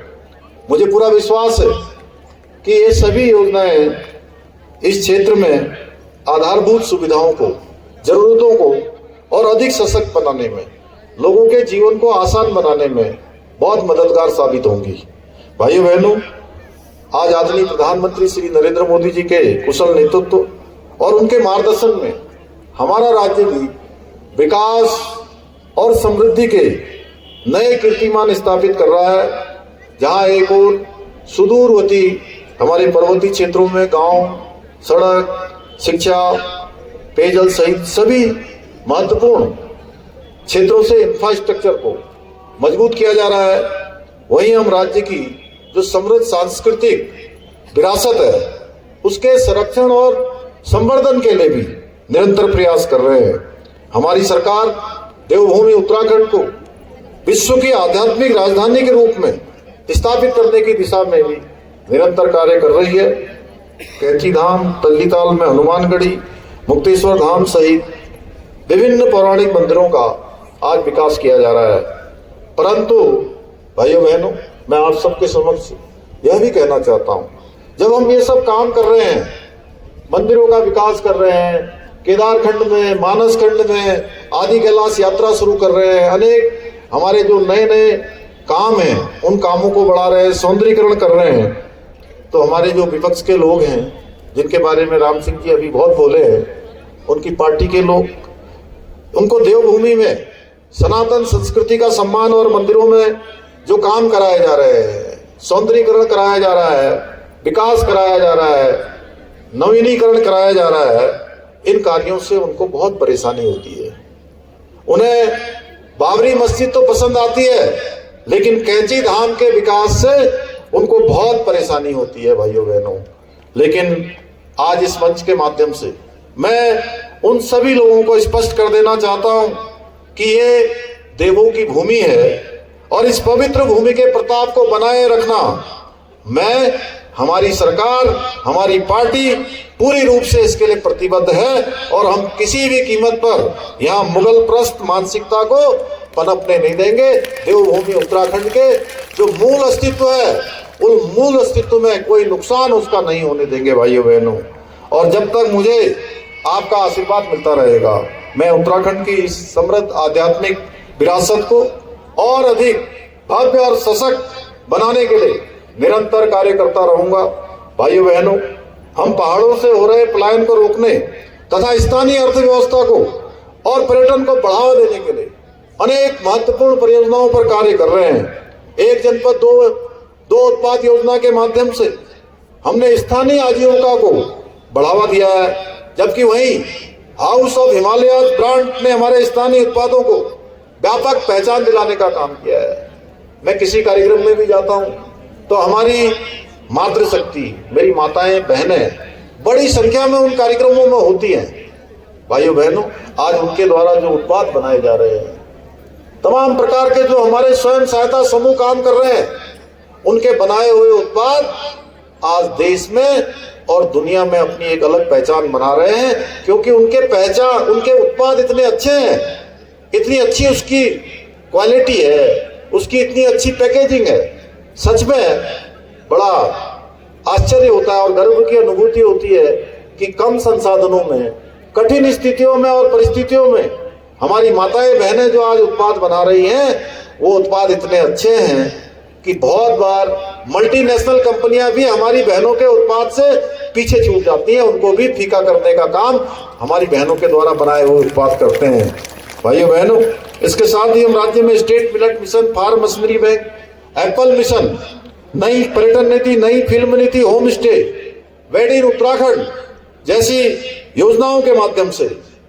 मुझे पूरा विश्वास है कि ये सभी योजनाएं इस क्षेत्र में आधारभूत सुविधाओं को, जरूरतों को और अधिक सशक्त बनाने में, लोगों के जीवन को आसान बनाने में बहुत मददगार साबित होंगी। भाइयों बहनों, आज आदरणीय प्रधानमंत्री श्री नरेंद्र मोदी जी के कुशल नेतृत्व और उनके मार्गदर्शन में हमारा राज्य भी विकास और समृद्धि के नए कीर्तिमान स्थापित कर रहा है। जहां एक और सुदूरवर्ती हमारे पर्वतीय क्षेत्रों में गांव, सड़क, शिक्षा, पेयजल सहित सभी महत्वपूर्ण क्षेत्रों से इंफ्रास्ट्रक्चर को मजबूत किया जा रहा है, वहीं हम राज्य की जो समृद्ध सांस्कृतिक विरासत है उसके संरक्षण और संवर्धन के लिए भी निरंतर प्रयास कर रहे हैं। हमारी सरकार देवभूमि उत्तराखंड को विश्व की आध्यात्मिक राजधानी के रूप में स्थापित करने की दिशा में भी निरंतर कार्य कर रही है। कैंची धाम, तल्लीताल में हनुमानगढ़ी, मुक्तेश्वर धाम सहित विभिन्न पौराणिक मंदिरों का आज विकास किया जा रहा है। परंतु भाइयों बहनों, मैं आप सबके समक्ष यह भी कहना चाहता हूं, जब हम ये सब काम कर रहे हैं, मंदिरों का विकास कर रहे हैं, केदारखंड में, मानस खंड में आदि कैलाश यात्रा शुरू कर रहे हैं, अनेक हमारे जो नए नए काम हैं उन कामों को बढ़ा रहे हैं, सौंदर्यीकरण कर रहे हैं, तो हमारे जो विपक्ष के लोग हैं जिनके बारे में राम सिंह जी अभी बहुत बोले हैं, उनकी पार्टी के लोग, उनको देवभूमि में सनातन संस्कृति का सम्मान और मंदिरों में जो काम कराए जा रहे हैं, सौंदर्यीकरण कराया जा रहा है, विकास कराया जा रहा है, नवीनीकरण कराया जा रहा है, इन कार्यों से उनको बहुत परेशानी होती है। उन्हें बाबरी मस्जिद तो पसंद आती है, लेकिन कैंची धाम के विकास से उनको बहुत परेशानी होती है भाइयों बहनों। लेकिन आज इस मंच के माध्यम से मैं उन सभी लोगों को स्पष्ट कर देना चाहता हूं कि ये देवों की भूमि है और इस पवित्र भूमि के प्रताप को बनाए रखना मैं, हमारी सरकार, हमारी पार्टी पूरी रूप से इसके लिए प्रतिबद्ध है और हम किसी भी कीमत पर यहाँ मुगल प्रस्त मानसिकता को पनपने नहीं देंगे। देवभूमि उत्तराखंड के जो मूल अस्तित्व है, उन मूल अस्तित्व में कोई नुकसान उसका नहीं होने देंगे भाइयों बहनों। और जब तक मुझे आपका आशीर्वाद मिलता रहेगा, मैं उत्तराखंड की इस समृद्ध आध्यात्मिक विरासत को और अधिक भव्य और सशक्त बनाने के लिए निरंतर कार्य करता रहूंगा। भाइयों बहनों, हम पहाड़ों से हो रहे पलायन को रोकने तथा स्थानीय अर्थव्यवस्था को और पर्यटन को बढ़ावा देने के लिए अनेक महत्वपूर्ण परियोजनाओं पर कार्य कर रहे हैं। एक जनपद दो उत्पाद योजना के माध्यम से हमने स्थानीय आजीविका को बढ़ावा दिया है, जबकि वहीं हाउस ऑफ हिमालय ब्रांड ने हमारे स्थानीय उत्पादों को व्यापक पहचान दिलाने का काम किया है। मैं किसी कार्यक्रम में भी जाता हूं तो हमारी मातृशक्ति, मेरी माताएं बहनें बड़ी संख्या में उन कार्यक्रमों में होती हैं। भाइयों बहनों, आज उनके द्वारा जो उत्पाद बनाए जा रहे हैं, तमाम प्रकार के जो हमारे स्वयं सहायता समूह काम कर रहे हैं, उनके बनाए हुए उत्पाद आज देश में और दुनिया में अपनी एक अलग पहचान बना रहे हैं, क्योंकि उनके उत्पाद इतने अच्छे हैं, इतनी अच्छी उसकी क्वालिटी है, उसकी इतनी अच्छी पैकेजिंग है। सच में बड़ा आश्चर्य होता है और गर्व की अनुभूति होती है कि कम संसाधनों में, कठिन स्थितियों में और परिस्थितियों में हमारी माताएं बहनें जो आज उत्पाद बना रही हैं, वो उत्पाद इतने अच्छे हैं कि बहुत बार मल्टीनेशनल कंपनियां भी हमारी बहनों के उत्पाद से पीछे छूट जाती हैं, उनको भी फीका करने का काम हमारी बहनों के द्वारा बनाए हुए उत्पाद करते हैं। भाइयों बहनों, इसके साथ ही हम राज्य में state millet mission, farm machinery bank, apple mission, नई पर्यटन नीति, नई फिल्म नीति, home stay, made in Uttarakhand जैसी योजनाओं के माध्यम से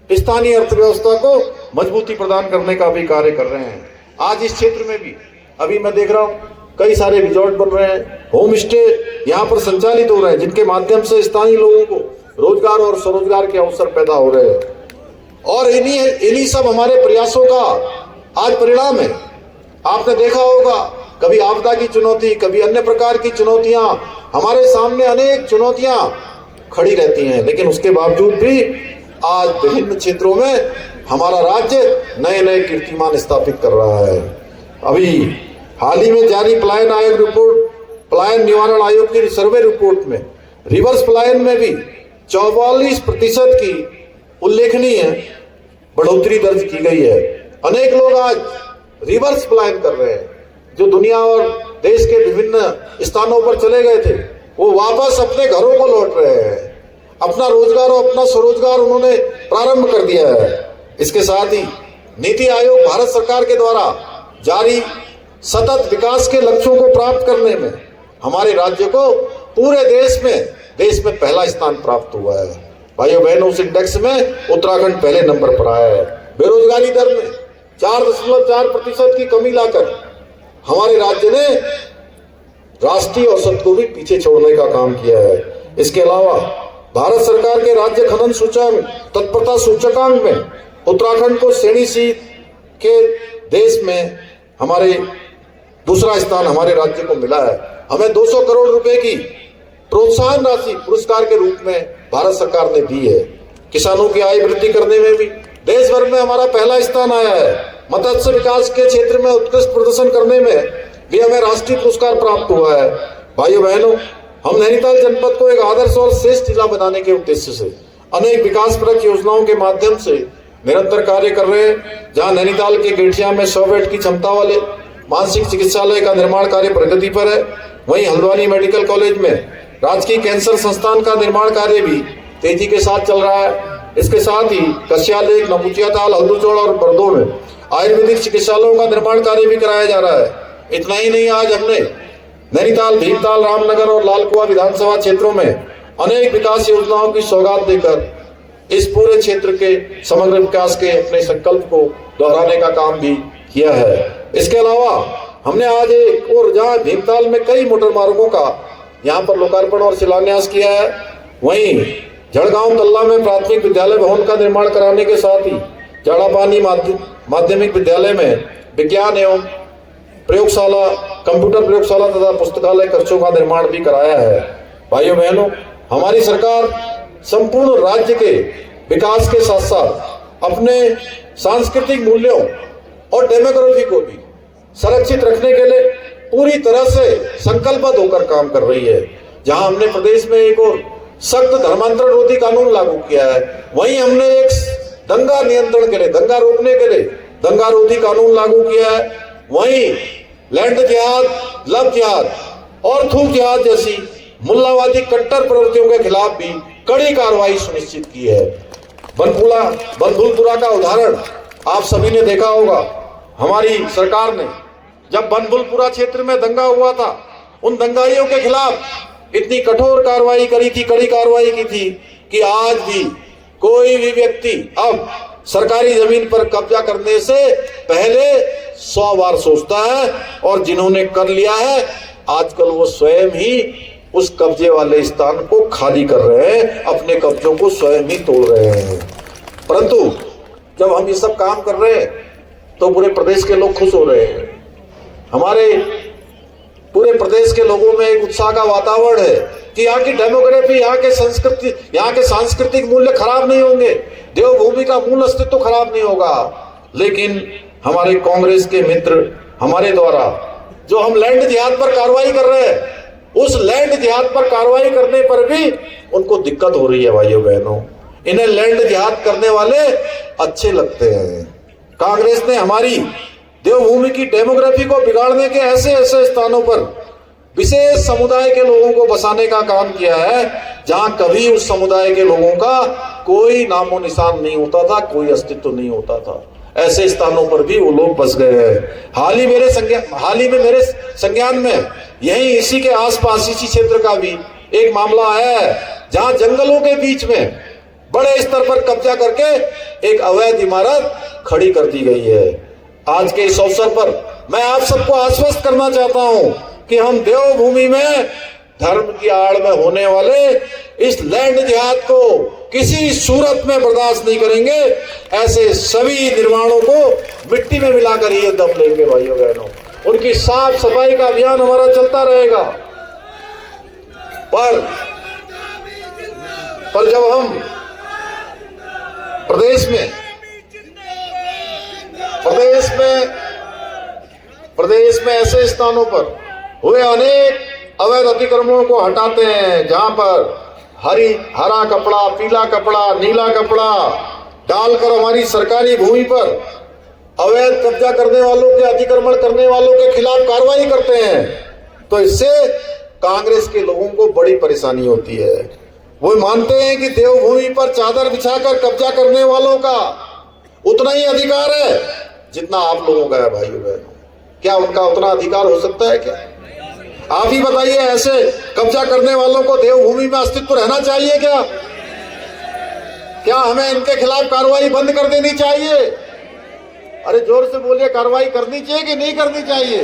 स्थानीय अर्थव्यवस्था को मजबूती प्रदान करने का भी कार्य कर रहे हैं। आज इस क्षेत्र में भी अभी मैं देख रहा हूँ कई सारे रिजॉर्ट बन रहे हैं, होम स्टे यहाँ पर संचालित हो रहे हैं, जिनके माध्यम से स्थानीय लोगों को रोजगार और स्वरोजगार के अवसर पैदा हो रहे हैं। और इन्हीं सब हमारे प्रयासों का आज परिणाम है। आपने देखा होगा, कभी आपदा की चुनौती, कभी अन्य प्रकार की चुनौतियां, हमारे सामने अनेक चुनौतियां खड़ी रहती हैं, लेकिन उसके बावजूद भी आज विभिन्न क्षेत्रों में हमारा राज्य नए नए कीर्तिमान स्थापित कर रहा है। अभी हाल ही में जारी पलायन आयोग रिपोर्ट, पलायन निवारण आयोग की सर्वे रिपोर्ट में रिवर्स पलायन में भी 44% की उल्लेखनीय बढ़ोतरी दर्ज की गई है। अनेक लोग आज रिवर्स पलायन कर रहे हैं, जो दुनिया और देश के विभिन्न स्थानों पर चले गए थे, वो वापस अपने घरों को लौट रहे हैं। अपना रोजगार और अपना स्वरोजगार उन्होंने प्रारंभ कर दिया है। इसके साथ ही नीति आयोग भारत सरकार के द्वारा जारी सतत विकास के लक्ष्यों को प्राप्त करने में हमारे राज्य को पूरे देश में पहला स्थान प्राप्त हुआ है। भाइयों बहनों, उस इंडेक्स में उत्तराखंड पहले नंबर पर आया है। बेरोजगारी दर में 4.4% की कमी लाकर हमारे राज्य ने राष्ट्रीय औसत को भी पीछे छोड़ने का काम किया है। इसके अलावा भारत सरकार के राज्य खनन सूचकांक, तत्परता सूचकांक में उत्तराखंड को श्रेणी सी के देश में हमारे दूसरा स्थान हमारे राज्य को मिला है। हमें 200 करोड़ रुपए की प्रोत्साहन राशि पुरस्कार के रूप में भारत सरकार ने दी है। किसानों की आय वृद्धि करने में भी देश भर में हमारा पहला स्थान आया है। मत्स्य विकास के क्षेत्र में उत्कृष्ट प्रदर्शन करने में भी हमें राष्ट्रीय पुरस्कार प्राप्त हुआ है। भाइयों बहनों, हम नैनीताल जनपद को एक आदर्श और श्रेष्ठ जिला बनाने के उद्देश्य से अनेक विकासपरक योजनाओं के माध्यम से निरंतर कार्य कर रहे हैं। जहां नैनीताल के गेठिया में 100 बेड की क्षमता वाले मानसिक चिकित्सालय का निर्माण कार्य प्रगति पर है, वहीं हल्द्वानी मेडिकल कॉलेज में राजकीय कैंसर संस्थान का निर्माण कार्य भी तेजी के साथ चल रहा है। इसके साथ ही कस्यालेक, नमुचियाताल, हल्दूचौड़ और बरदो में आयुर्वेदिक चिकित्सालयों का निर्माण कार्य भी कराया जा रहा है। इतना ही नहीं, आज हमने नैनीताल, भीमताल, रामनगर और लालकुआ विधानसभा क्षेत्रों में अनेक विकास योजनाओं की सौगात देकर इस पूरे क्षेत्र के समग्र विकास के अपने संकल्प को दोहराने का काम भी किया है। इसके अलावा हमने आज एक और जहां भीमताल में कई मोटर मार्गों का यहाँ पर लोकार्पण और शिलान्यास किया है, वहीं जड़गांव तल्ला में प्राथमिक विद्यालय भवन का निर्माण कराने के साथ ही जाड़ापानी माध्यमिक विद्यालय में विज्ञान एवं प्रयोगशाला, कंप्यूटर प्रयोगशाला तथा पुस्तकालय कक्षों का निर्माण भी कराया है। भाइयों बहनों, हमारी सरकार संपूर्ण राज्य के विकास के साथ साथ अपने सांस्कृतिक मूल्यों और डेमोग्राफी को भी संरक्षित रखने के लिए पूरी तरह से संकल्पबद्ध होकर काम कर रही है। जहां हमने प्रदेश में एक और सख्त धर्मांतरण रोधी कानून लागू किया है, वहीं हमने एक दंगा नियंत्रण के लिए, दंगा रोकने के लिए दंगा रोधी कानून लागू किया है। वहीं लैंड जिहाद, लव जिहाद और थूक जिहाद जैसी मुल्लावादी कट्टर प्रवृत्तियों के खिलाफ भी कड़ी कार्रवाई सुनिश्चित की है। बनभूलपुरा का उदाहरण आप सभी ने देखा होगा। हमारी सरकार ने जब बनभूलपुरा क्षेत्र में दंगा हुआ था, उन दंगाइयों के खिलाफ इतनी कठोर कार्रवाई करी थी, कड़ी कार्रवाई की थी कि आज भी कोई भी व्यक्ति अब सरकारी जमीन पर कब्जा करने से पहले 100 बार सोचता है, और जिन्होंने कर लिया है आजकल वो स्वयं ही उस कब्जे वाले स्थान को खाली कर रहे हैं, अपने कब्जों को स्वयं ही तोड़ रहे हैं। परंतु जब हम ये सब काम कर रहे हैं तो पूरे प्रदेश के लोग खुश हो रहे हैं। हमारे पूरे प्रदेश के लोगों में एक उत्साह का वातावरण है कि यहाँ की डेमोग्राफी, यहाँ के संस्कृति, यहाँ के सांस्कृतिक मूल्य खराब नहीं होंगे, देवभूमि का मूल अस्तित्व खराब नहीं होगा। लेकिन हमारे कांग्रेस के मित्र हमारे द्वारा जो हम लैंड जिहाद पर कार्रवाई कर रहे हैं, उस लैंड जिहाद पर कार्रवाई करने पर भी उनको दिक्कत हो रही है। भाइयों बहनों, इन्हें लैंड जिहाद करने वाले अच्छे लगते हैं। कांग्रेस ने हमारी देवभूमि की डेमोग्राफी को बिगाड़ने के ऐसे ऐसे स्थानों पर विशेष समुदाय के लोगों को बसाने का काम किया है जहां कभी उस समुदाय के लोगों का कोई नामो निशान नहीं होता था, कोई अस्तित्व नहीं होता था। ऐसे स्थानों पर भी वो लोग बस गए हैं। हाल ही में मेरे संज्ञान में यही इसी के आसपास इसी क्षेत्र का भी एक मामला आया है जहां जंगलों के बीच में बड़े स्तर पर कब्जा करके एक अवैध इमारत खड़ी कर दी गई है। आज के इस अवसर पर मैं आप सबको आश्वस्त करना चाहता हूं कि हम देवभूमि में धर्म की आड़ में होने वाले इस लैंड जिहाद को किसी सूरत में बर्दाश्त नहीं करेंगे। ऐसे सभी निर्माणों को मिट्टी में मिलाकर ही दम लेंगे। भाइयों बहनों, उनकी साफ सफाई का अभियान हमारा चलता रहेगा। पर जब हम प्रदेश में ऐसे स्थानों पर हुए अनेक अवैध अतिक्रमणों को हटाते हैं जहां पर हरा कपड़ा, पीला कपड़ा, नीला कपड़ा डालकर हमारी सरकारी भूमि पर अवैध कब्जा करने वालों के, अतिक्रमण करने वालों के खिलाफ कार्रवाई करते हैं, तो इससे कांग्रेस के लोगों को बड़ी परेशानी होती है। वो मानते हैं कि देवभूमि पर चादर बिछाकर कब्जा करने वालों का उतना ही अधिकार है जितना आप लोगों का है। भाइयों बहनों, क्या उनका उतना अधिकार हो सकता है? क्या आप ही बताइए, ऐसे कब्जा करने वालों को देवभूमि में अस्तित्व रहना चाहिए क्या? क्या हमें इनके खिलाफ कार्रवाई बंद कर देनी चाहिए? अरे जोर से बोलिए, कार्रवाई करनी चाहिए कि नहीं करनी चाहिए?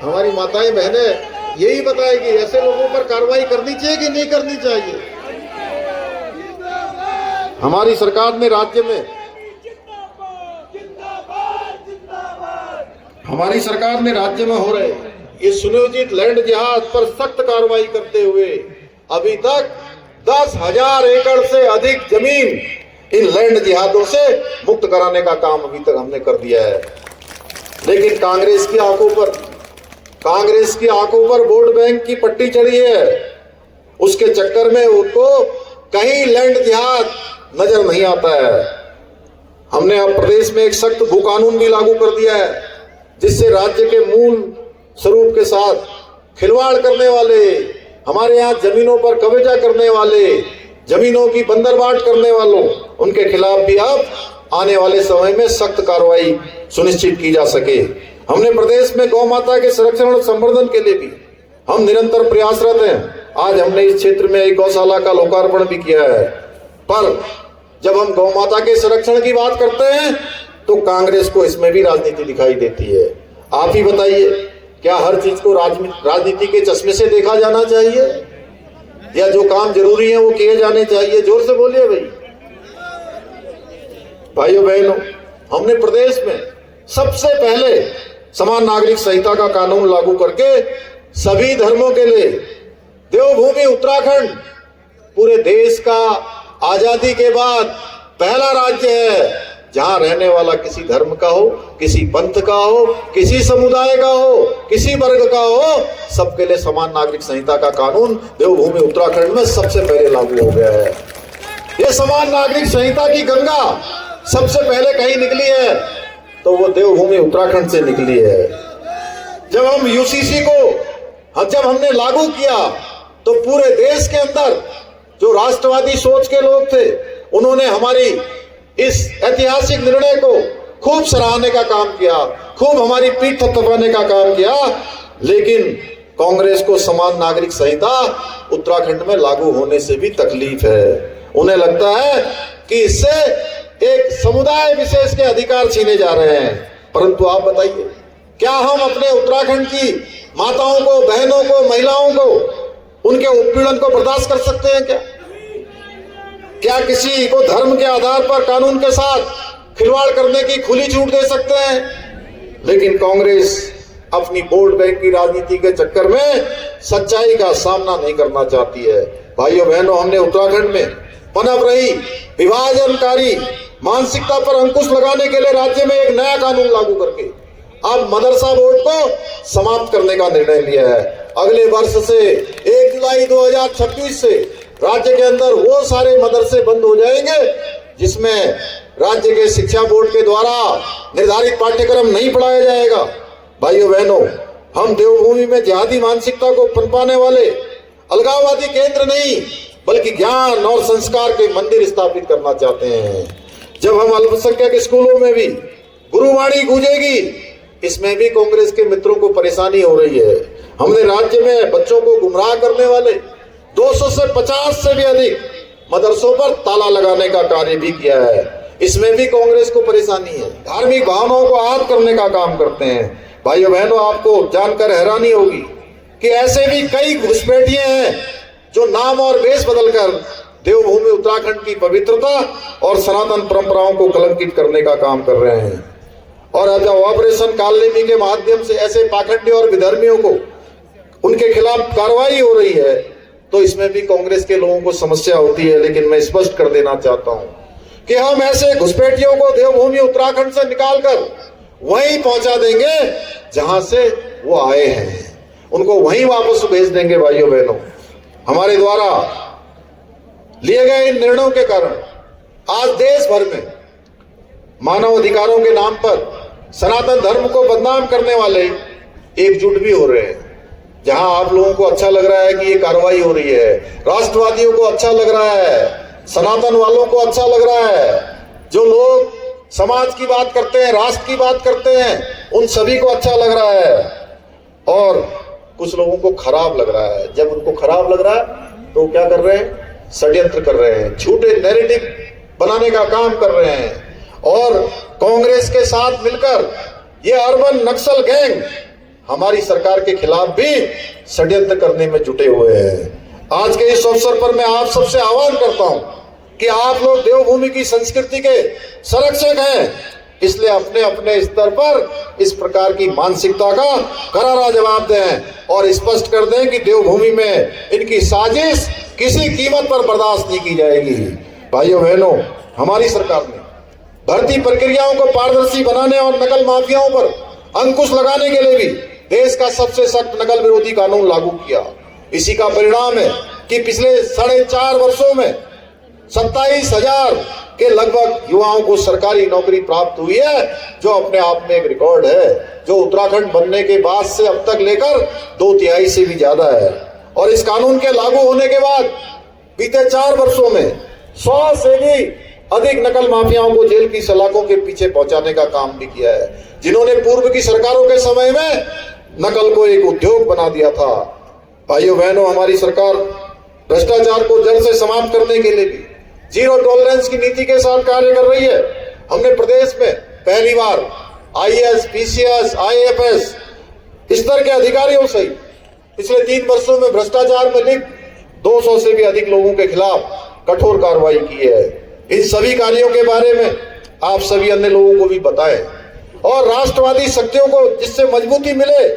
हमारी माताएं बहनें यही बताएगी, ऐसे लोगों पर कार्रवाई करनी चाहिए कि नहीं करनी चाहिए? हमारी सरकार ने राज्य में हमारी सरकार ने राज्य में हो रहे ये सुनियोजित लैंड जिहाद पर सख्त कार्रवाई करते हुए अभी तक 10,000 एकड़ से अधिक जमीन इन लैंड जिहादों से मुक्त कराने का काम अभी तक हमने कर दिया है। लेकिन कांग्रेस की आंखों पर वोट बैंक की पट्टी चढ़ी है। उसके चक्कर में उनको कहीं लैंड जिहाद नजर नहीं आता है। हमने अब प्रदेश में एक सख्त भू कानून भी लागू कर दिया है, जिससे राज्य के मूल स्वरूप के साथ खिलवाड़ करने वाले, हमारे यहाँ जमीनों पर कब्जा करने वाले, जमीनों की बंदरबाट करने वालों, उनके खिलाफ भी अब आने वाले समय में सख्त कार्रवाई सुनिश्चित की जा सके। हमने प्रदेश में गौ माता के संरक्षण और संवर्धन के लिए भी हम निरंतर प्रयासरत हैं। आज हमने इस क्षेत्र में एक गौशाला का लोकार्पण भी किया है। पर जब हम गौ माता के संरक्षण की बात करते हैं तो कांग्रेस को इसमें भी राजनीति दिखाई देती है। आप ही बताइए, क्या हर चीज को राजनीति के चश्मे से देखा जाना चाहिए, या जो काम जरूरी है वो किए जाने चाहिए? जोर से बोलिए भाई। भाइयों बहनों, हमने प्रदेश में सबसे पहले समान नागरिक संहिता का कानून लागू करके सभी धर्मों के लिए देवभूमि उत्तराखंड पूरे देश का आजादी के बाद पहला राज्य है जहां रहने वाला किसी धर्म का हो, किसी पंथ का हो, किसी समुदाय का हो, किसी वर्ग का हो, सबके लिए समान नागरिक संहिता का कानून देवभूमि उत्तराखंड में सबसे पहले लागू हो गया है। ये समान नागरिक संहिता की गंगा सबसे पहले कहीं निकली है तो वो देवभूमि उत्तराखंड से निकली है। जब हम यूसीसी को जब हमने लागू किया तो पूरे देश के अंदर जो राष्ट्रवादी सोच के लोग थे, उन्होंने हमारी इस ऐतिहासिक निर्णय को खूब सराहने का काम किया, खूब हमारी पीठ थपथपाने का काम किया। लेकिन कांग्रेस को समान नागरिक संहिता उत्तराखंड में लागू होने से भी तकलीफ है। उन्हें लगता है कि इससे एक समुदाय विशेष के अधिकार छीने जा रहे हैं। परंतु आप बताइए, क्या हम अपने उत्तराखंड की माताओं को, बहनों को, महिलाओं को, उनके उत्पीड़न को बर्दाश्त कर सकते हैं क्या किसी को धर्म के आधार पर कानून के साथ खिलवाड़ करने की खुली छूट दे सकते हैं? लेकिन कांग्रेस अपनी वोट बैंक की राजनीति के चक्कर में सच्चाई का सामना नहीं करना चाहती है। भाइयों बहनों, हमने उत्तराखंड में पनप रही विभाजनकारी मानसिकता पर अंकुश लगाने के लिए राज्य में एक नया कानून लागू करके अब मदरसा बोर्ड को समाप्त करने का निर्णय लिया है। अगले वर्ष से 1 जुलाई 2026 से राज्य के अंदर वो सारे मदरसे बंद हो जाएंगे जिसमें राज्य के शिक्षा बोर्ड के द्वारा निर्धारित पाठ्यक्रम नहीं पढ़ाया जाएगा। भाइयों बहनों, हम देवभूमि में जिहादी मानसिकता को पनपाने वाले अलगाववादी केंद्र नहीं बल्कि ज्ञान और संस्कार के मंदिर स्थापित करना चाहते हैं। जब हम अल्पसंख्यक स्कूलों में भी गुरुवाणी गूंजेगी, इसमें भी कांग्रेस के मित्रों को परेशानी हो रही है। हमने राज्य में बच्चों को गुमराह करने वाले 200 से 50 से भी अधिक मदरसों पर ताला लगाने का कार्य भी किया है। इसमें भी कांग्रेस को परेशानी है। धार्मिक भावनाओं को आहत करने का काम करते हैं। भाइयों बहनों, आपको जानकर हैरानी होगी कि ऐसे भी कई घुसपैठिए हैं जो नाम और वेश बदलकर देवभूमि उत्तराखंड की पवित्रता और सनातन परंपराओं को कलंकित करने का काम कर रहे हैं। और जब ऑपरेशन कालनेमी के माध्यम से ऐसे पाखंडी और विधर्मियों को उनके खिलाफ कार्रवाई हो रही है तो इसमें भी कांग्रेस के लोगों को समस्या होती है। लेकिन मैं स्पष्ट कर देना चाहता हूं कि हम ऐसे घुसपैठियों को देवभूमि उत्तराखंड से निकालकर वहीं पहुंचा देंगे जहां से वो आए हैं, उनको वहीं वापस भेज देंगे। भाइयों बहनों, हमारे द्वारा लिए गए इन निर्णयों के कारण आज देश भर में मानव अधिकारों के नाम पर सनातन धर्म को बदनाम करने वाले एकजुट भी हो रहे हैं। जहां आप लोगों को अच्छा लग रहा है कि ये कार्रवाई हो रही है, राष्ट्रवादियों को अच्छा लग रहा है, सनातन वालों को अच्छा लग रहा है, जो लोग समाज की बात करते हैं, राष्ट्र की बात करते हैं, उन सभी को अच्छा लग रहा है। और कुछ लोगों को खराब लग रहा है। जब उनको खराब लग रहा है तो क्या कर रहे हैं? षड्यंत्र कर रहे हैं, झूठे नैरेटिव बनाने का काम कर रहे हैं। और कांग्रेस के साथ मिलकर ये अर्बन नक्सल गैंग हमारी सरकार के खिलाफ भी षड्यंत्र करने में जुटे हुए हैं। आज के इस अवसर पर मैं आप सबसे आह्वान करता हूं कि आप लोग देवभूमि की संस्कृति के संरक्षक हैं। इसलिए अपने अपने स्तर पर इस प्रकार की मानसिकता का करारा जवाब दें और स्पष्ट कर दें कि देवभूमि में इनकी साजिश किसी कीमत पर बर्दाश्त नहीं की जाएगी। भाइयों बहनों, हमारी सरकार ने भर्ती प्रक्रियाओं को पारदर्शी बनाने और नकल माफियाओं पर अंकुश लगाने के लिए भी देश का सबसे सख्त नकल विरोधी कानून लागू किया। इसी का परिणाम है कि पिछले 4.5 वर्षों में 27,000 के लगभग युवाओं को सरकारी नौकरी प्राप्त हुई है, जो अपने आप में एक रिकॉर्ड है, जो उत्तराखंड बनने के बाद से अब तक लेकर 2/3 से भी ज्यादा है। और इस कानून के लागू होने के बाद बीते 4 वर्षों में 100 से भी अधिक नकल माफियाओं को जेल की सलाखों के पीछे पहुंचाने का काम भी किया है, जिन्होंने पूर्व की सरकारों के समय में नकल को एक उद्योग बना दिया था। भाइयों बहनों, हमारी सरकार भ्रष्टाचार को जड़ से समाप्त करने के लिए भी जीरो टॉलरेंस की नीति के साथ कार्य कर रही है। हमने प्रदेश में पहली बार IAS, PCS, IAFS स्तर के अधिकारियों से पिछले 3 वर्षों में भ्रष्टाचार में लिप्त 200 से भी अधिक लोगों के खिलाफ कठोर कार्रवाई की है। इन सभी कार्यों के बारे में आप सभी अन्य लोगों को भी बताएं और राष्ट्रवादी शक्तियों को जिससे मजबूती मिले।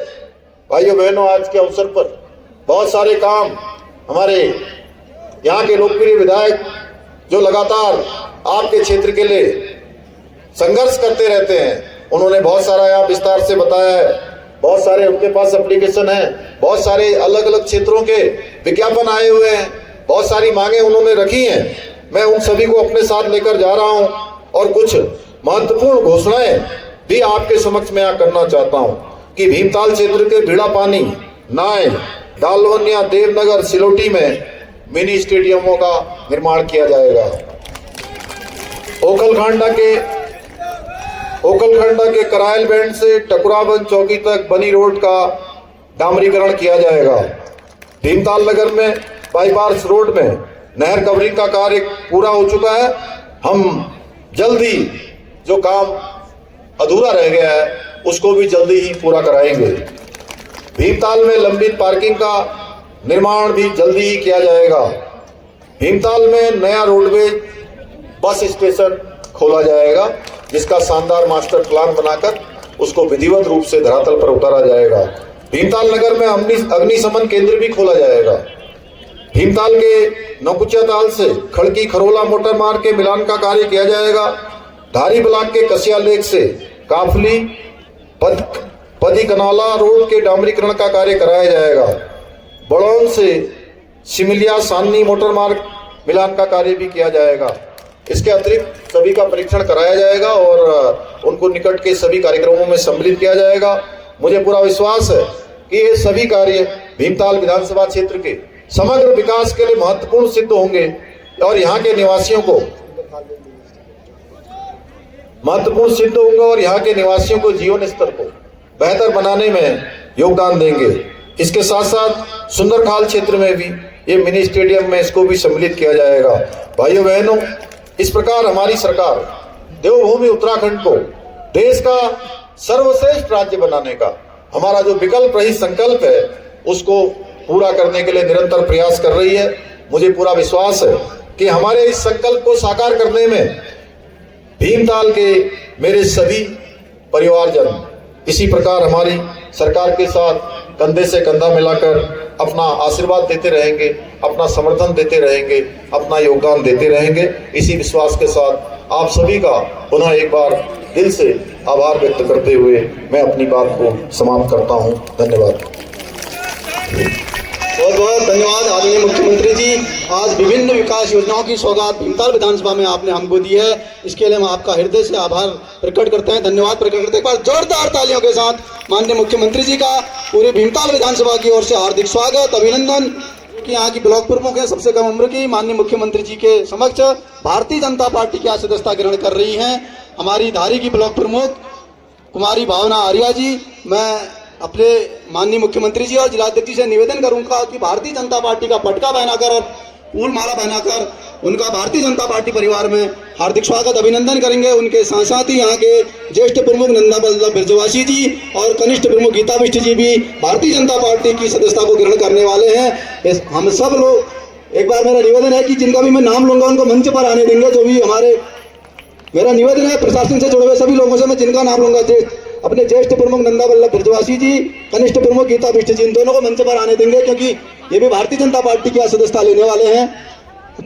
भाइयों बहनों, आज के अवसर पर बहुत सारे काम हमारे यहाँ के लोकप्रिय विधायक जो लगातार आपके क्षेत्र के लिए संघर्ष करते रहते हैं, उन्होंने बहुत सारा यहाँ विस्तार से बताया है। बहुत सारे उनके पास एप्लीकेशन है, बहुत सारे अलग अलग क्षेत्रों के विज्ञापन आए हुए हैं, बहुत सारी मांगे उन्होंने रखी हैं। मैं उन सभी को अपने साथ लेकर जा रहा हूं और कुछ महत्वपूर्ण घोषणाएं भी आपके समक्ष में करना चाहता हूं कि भीमताल क्षेत्र के भीड़ा पानी, नाय, डालवनिया, देवनगर, सिलोटी में मिनी स्टेडियमों का निर्माण किया जाएगा। ओखलखांडा के करायल बैंड से टकुराबंद चौकी तक बनी रोड का डामरीकरण किया जाएगा। भीमताल नगर में बाईपास रोड में नहर कवरिंग का कार्य पूरा हो चुका है। हम जल्दी जो काम अधूरा रह गया है उसको भी जल्दी ही पूरा कराएंगे। भीमताल में लंबित पार्किंग का निर्माण भी जल्दी ही किया जाएगा। भीमताल में नया रोडवेज बस स्टेशन खोला जाएगा, जिसका शानदार मास्टर प्लान बनाकर उसको विधिवत रूप से धरातल पर उतारा जाएगा। भीमताल नगर में अग्निशमन केंद्र भी खोला जाएगा। भीमताल के नौकुचिया ताल से खड़की खरोला मोटर मार्ग के मिलान का कार्य किया जाएगा। धारी ब्लॉक के कसिया लेक से काफली पदी कनाला रोड के डामरीकरण का कार्य कराया जाएगा। बड़ौन से सिमलिया सान्नी मोटर मार्ग मिलान का कार्य भी किया जाएगा। इसके अतिरिक्त सभी का परीक्षण कराया जाएगा और उनको निकट के सभी कार्यक्रमों में सम्मिलित किया जाएगा। मुझे पूरा विश्वास है कि ये सभी कार्य भीमताल विधानसभा क्षेत्र के समग्र विकास के लिए महत्वपूर्ण सिद्ध होंगे और यहाँ के निवासियों को जीवन स्तर को बेहतर बनाने में योगदान देंगे। इसके साथ साथ सुंदरखाल क्षेत्र में भी ये मिनी स्टेडियम में इसको भी सम्मिलित किया जाएगा। भाइयों बहनों, इस प्रकार हमारी सरकार देवभूमि उत्तराखंड को देश का सर्वश्रेष्ठ राज्य बनाने का हमारा जो विकल्प रही संकल्प है उसको पूरा करने के लिए निरंतर प्रयास कर रही है। मुझे पूरा विश्वास है कि हमारे इस संकल्प को साकार करने में भीमताल के मेरे सभी परिवारजन इसी प्रकार हमारी सरकार के साथ कंधे से कंधा मिलाकर अपना आशीर्वाद देते रहेंगे, अपना समर्थन देते रहेंगे, अपना योगदान देते रहेंगे। इसी विश्वास के साथ आप सभी का पुनः एक बार दिल से आभार व्यक्त करते हुए मैं अपनी बात को समाप्त करता हूं। धन्यवाद। बहुत बहुत धन्यवाद आदरणीय मुख्यमंत्री जी। आज विभिन्न विकास योजनाओं की सौगात भीमताल विधानसभा में आपने हमको दी है, इसके लिए हम आपका हृदय से आभार प्रकट करते हैं, धन्यवाद प्रकट करते हैं। एक बार जोरदार तालियों के साथ माननीय मुख्यमंत्री जी का पूरी भीमताल विधानसभा की ओर से हार्दिक स्वागत, अभिनंदन। कि यहाँ की ब्लॉक प्रमुख है सबसे कम उम्र की, माननीय मुख्यमंत्री जी के समक्ष भारतीय जनता पार्टी की सदस्यता ग्रहण कर रही हैं हमारी धारी की ब्लॉक प्रमुख कुमारी भावना आर्या जी। मैं अपने माननीय मुख्यमंत्री जी और जिलाध्यक्ष जी से निवेदन करूंगा कि भारतीय जनता पार्टी का पटका पहनाकर और फूल माला पहनाकर उनका भारतीय जनता पार्टी परिवार में हार्दिक स्वागत अभिनंदन करेंगे। उनके साथ साथ ही यहाँ के ज्येष्ठ प्रमुख नंदा बल्लभ बिरजवासी जी और कनिष्ठ प्रमुख गीता बिष्ट जी भी भारतीय जनता पार्टी की सदस्यता को ग्रहण करने वाले हैं। हम सब लोग, एक बार मेरा निवेदन है कि जिनका भी मैं नाम लूंगा उनको मंच पर आने देंगे, जो भी हमारे मेरा निवेदन है प्रशासन से जुड़े हुए सभी लोगों से, मैं जिनका नाम लूंगा, अपने ज्येष्ठ प्रमुख नंदा वल्लभ ब्रजवासी जी, कनिष्ठ प्रमुख गीता बिष्ट जी, इन दोनों को मंच पर आने देंगे क्योंकि ये भी भारतीय जनता पार्टी की सदस्यता लेने वाले हैं।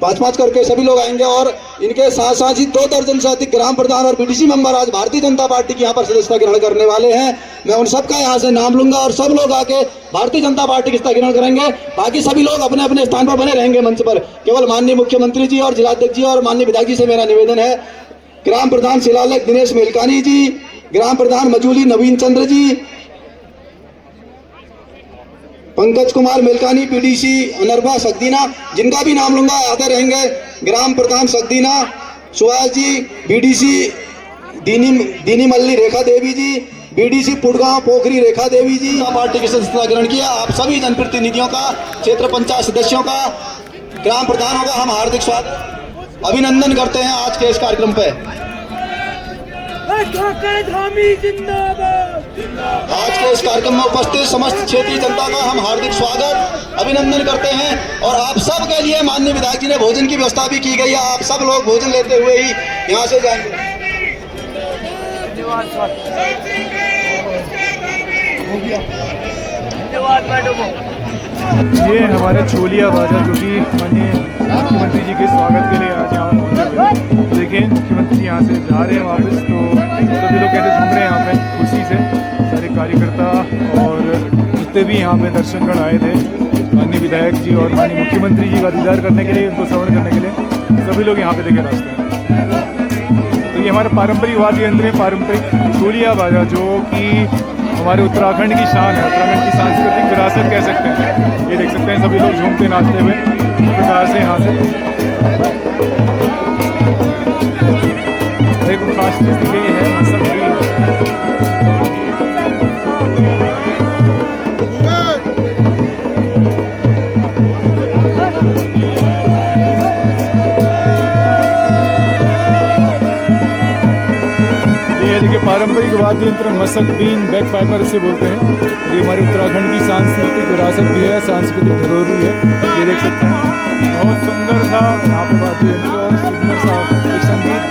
5-5 करके सभी लोग आएंगे और इनके साथ साथ ही 2 दर्जन से अधिक ग्राम प्रधान और बीडीसी मेंबर आज भारतीय जनता पार्टी की यहाँ पर सदस्यता ग्रहण करने वाले हैं। मैं उन सबका यहाँ से नाम लूंगा और सब लोग आके भारतीय जनता पार्टी की सदस्यता ग्रहण करेंगे। बाकी सभी लोग अपने अपने स्थान पर बने रहेंगे मंच पर। केवल माननीय मुख्यमंत्री जी और जिलाध्यक्ष जी और माननीय विधायक जी से मेरा निवेदन है, ग्राम प्रधान शिलालेख दिनेश मेलकानी जी, ग्राम प्रधान मजूली नवीन चंद्र जी, पंकज कुमार मेलकानी, पीडीसी अनरबा सगदीना, जिनका भी नाम लूंगा आते रहेंगे। ग्राम प्रधान सगदीना सुभाष जी, बीडीसी दीनी मल्ली रेखा देवी जी, बीडीसी पुड़गांव पोखरी रेखा देवी जी पार्टी की सदस्यता ग्रहण किया। आप सभी जनप्रतिनिधियों का, क्षेत्र पंचायत सदस्यों का, ग्राम प्रधानों का हम हार्दिक स्वागत अभिनंदन करते हैं आज के इस कार्यक्रम पे। आज के इस कार्यक्रम में उपस्थित समस्त क्षेत्रीय जनता का हम हार्दिक स्वागत अभिनंदन करते हैं और आप सब के लिए माननीय विधायक जी ने भोजन की व्यवस्था भी की गई है। आप सब लोग भोजन लेते हुए ही यहाँ से जाएंगे। ये हमारे छोलिया बाजार जो कि माननीय मुख्यमंत्री जी के स्वागत के लिए आज यहाँ पहुँचे हुए। देखिए मुख्यमंत्री जी यहाँ से जा रहे हैं वापस, तो सभी लोग कैसे घूम रहे हैं यहाँ पे खुशी से। सारे कार्यकर्ता और जितने भी यहाँ पे दर्शनगण आए थे, माननीय विधायक जी और माननीय मुख्यमंत्री जी का दीदार करने के लिए, उनको श्रवण करने के लिए सभी लोग यहाँ पे देखे रास्ते हैं। तो ये हमारा पारंपरिक वाद्य यंत्र है, पारंपरिक छोलिया बाजा, जो कि हमारे उत्तराखंड की शान है, उत्तराखंड की सांस्कृतिक विरासत कह सकते हैं। ये देख सकते हैं सभी लोग झूमते नाचते हुए इस प्रकार से यहाँ से। एक खास चीज़ ये है सब पारंपरिक वाद्य यंत्र मसक, बीन, बैक पाइपर से बोलते हैं। ये हमारे उत्तराखंड की सांस्कृतिक विरासत भी है, सांस्कृतिक धरोहर भी है। ये देख सकते हैं बहुत सुंदर सा यहाँ पे वाद्य यंत्र और सुंदर सा एक संगीत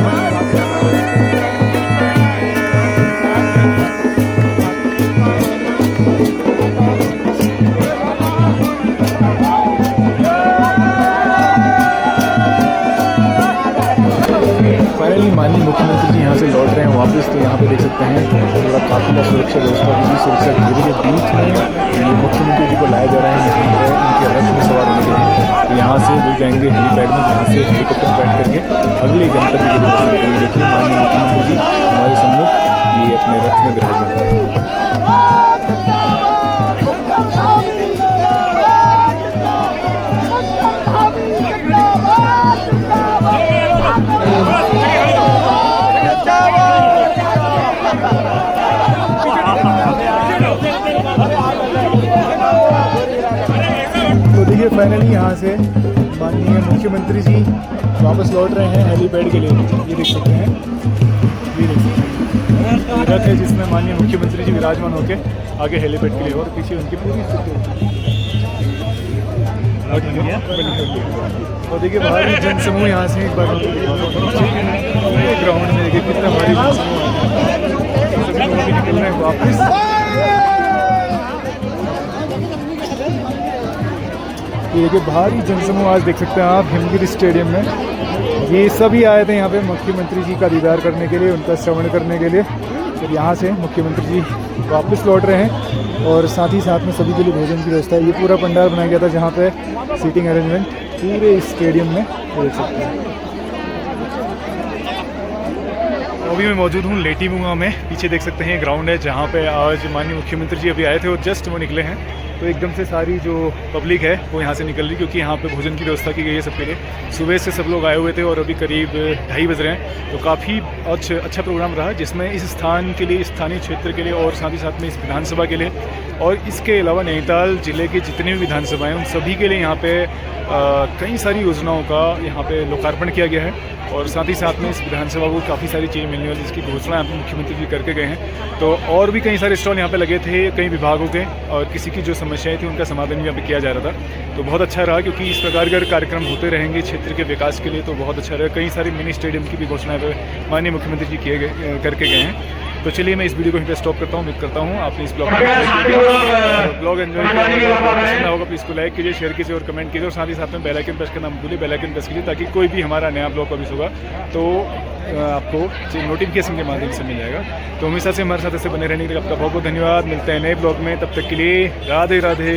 फाइनली माननीय मुख्यमंत्री जी यहाँ से लौट रहे हैं वापस। तो यहाँ पे देख सकते हैं थोड़ा काफिला सुरक्षा व्यवस्था की सुरक्षा घेरे के बीच में ये मुख्यमंत्री जी को लाया जा रहा है उनके रथ में सवार होने के लिए। तो यहाँ से वो जाएंगे हेलीपैड में, जहाँ से हेलीकॉप्टर बैठ करके अगले गंतव्य के लिए। देखिए माननीय मुख्यमंत्री जी हमारे सम्मुख ये अपने रथ में विराजमान है। तो देखिए फाइनली यहाँ से माननीय मुख्यमंत्री जी वापस लौट रहे हैं हेलीपैड के लिए। ये देख सकते हैं, ये देख सकते हैं रथ है जिसमें माननीय मुख्यमंत्री जी विराजमान होकर आगे हेलीपैड के लिए, और पीछे उनकी पूरी और देखिए भारी जनसमूह यहाँ से एक बार ग्राउंड में देखिए कितना भारी जनसमूह निकल रहे हैं वापस। ये देखिए भारी जनसमूह आज देख सकते हैं आप हिमगिरी स्टेडियम में। ये सभी आए थे यहाँ पे मुख्यमंत्री जी का दीदार करने के लिए, उनका श्रवण करने के लिए। फिर यहाँ से मुख्यमंत्री जी वापस लौट रहे हैं और साथ ही साथ में सभी के लिए भोजन की व्यवस्था है। ये पूरा पंडाल बनाया गया था जहाँ पे सीटिंग अरेंजमेंट पूरे स्टेडियम में देख सकते हैं। अभी मैं मौजूद हूँ लेटीमुंगा में। पीछे देख सकते हैं ग्राउंड है जहाँ पे आज माननीय मुख्यमंत्री जी अभी आए थे और जस्ट वो निकले हैं। तो एकदम से सारी जो पब्लिक है वो यहाँ से निकल रही, क्योंकि यहाँ पे भोजन की व्यवस्था की गई है सबके लिए। सुबह से सब लोग आए हुए थे और अभी करीब 2:30 बज रहे हैं। तो काफ़ी अच्छा प्रोग्राम रहा, जिसमें इस स्थान के लिए, स्थानीय क्षेत्र के लिए और साथ ही साथ में इस विधानसभा के लिए और इसके अलावा नैनीताल जिले के जितने भी विधानसभाएँ उन सभी के लिए यहाँ पे कई सारी योजनाओं का यहाँ पे लोकार्पण किया गया है। और साथ ही साथ में इस विधानसभा को काफ़ी सारी चीज़ें मिलने वाली, जिसकी घोषणा मुख्यमंत्री जी करके गए हैं। तो और भी कई सारे स्टॉल यहाँ पे लगे थे कई विभागों के, और किसी की जो समस्याएं थी उनका समाधान भी यहाँ पे किया जा रहा था। तो बहुत अच्छा रहा, क्योंकि इस प्रकार अगर कार्यक्रम होते रहेंगे क्षेत्र के विकास के लिए तो बहुत अच्छा रहेगा। कई सारे मिनी स्टेडियम की भी घोषणा माननीय मुख्यमंत्री जी करके गए हैं। तो चलिए मैं इस वीडियो को यहीं पे स्टॉप करता हूँ, उम्मीद करता हूँ आपने इस ब्लॉग ब्लॉग एंजॉय किया होगा। प्लीज़ को लाइक कीजिए, शेयर कीजिए और कमेंट कीजिए, और साथ ही साथ में बेल आइकन प्रेस करना मत भूलिए। बेल आइकन प्रेस कीजिए ताकि कोई भी हमारा नया ब्लॉग पब्लिश होगा तो आपको नोटिफिकेशन के माध्यम से मिल जाएगा। तो हमेशा से हमारे साथ ऐसे बने रहने के लिए आपका बहुत बहुत धन्यवाद। मिलते हैं नए ब्लॉग में, तब तक के लिए राधे राधे।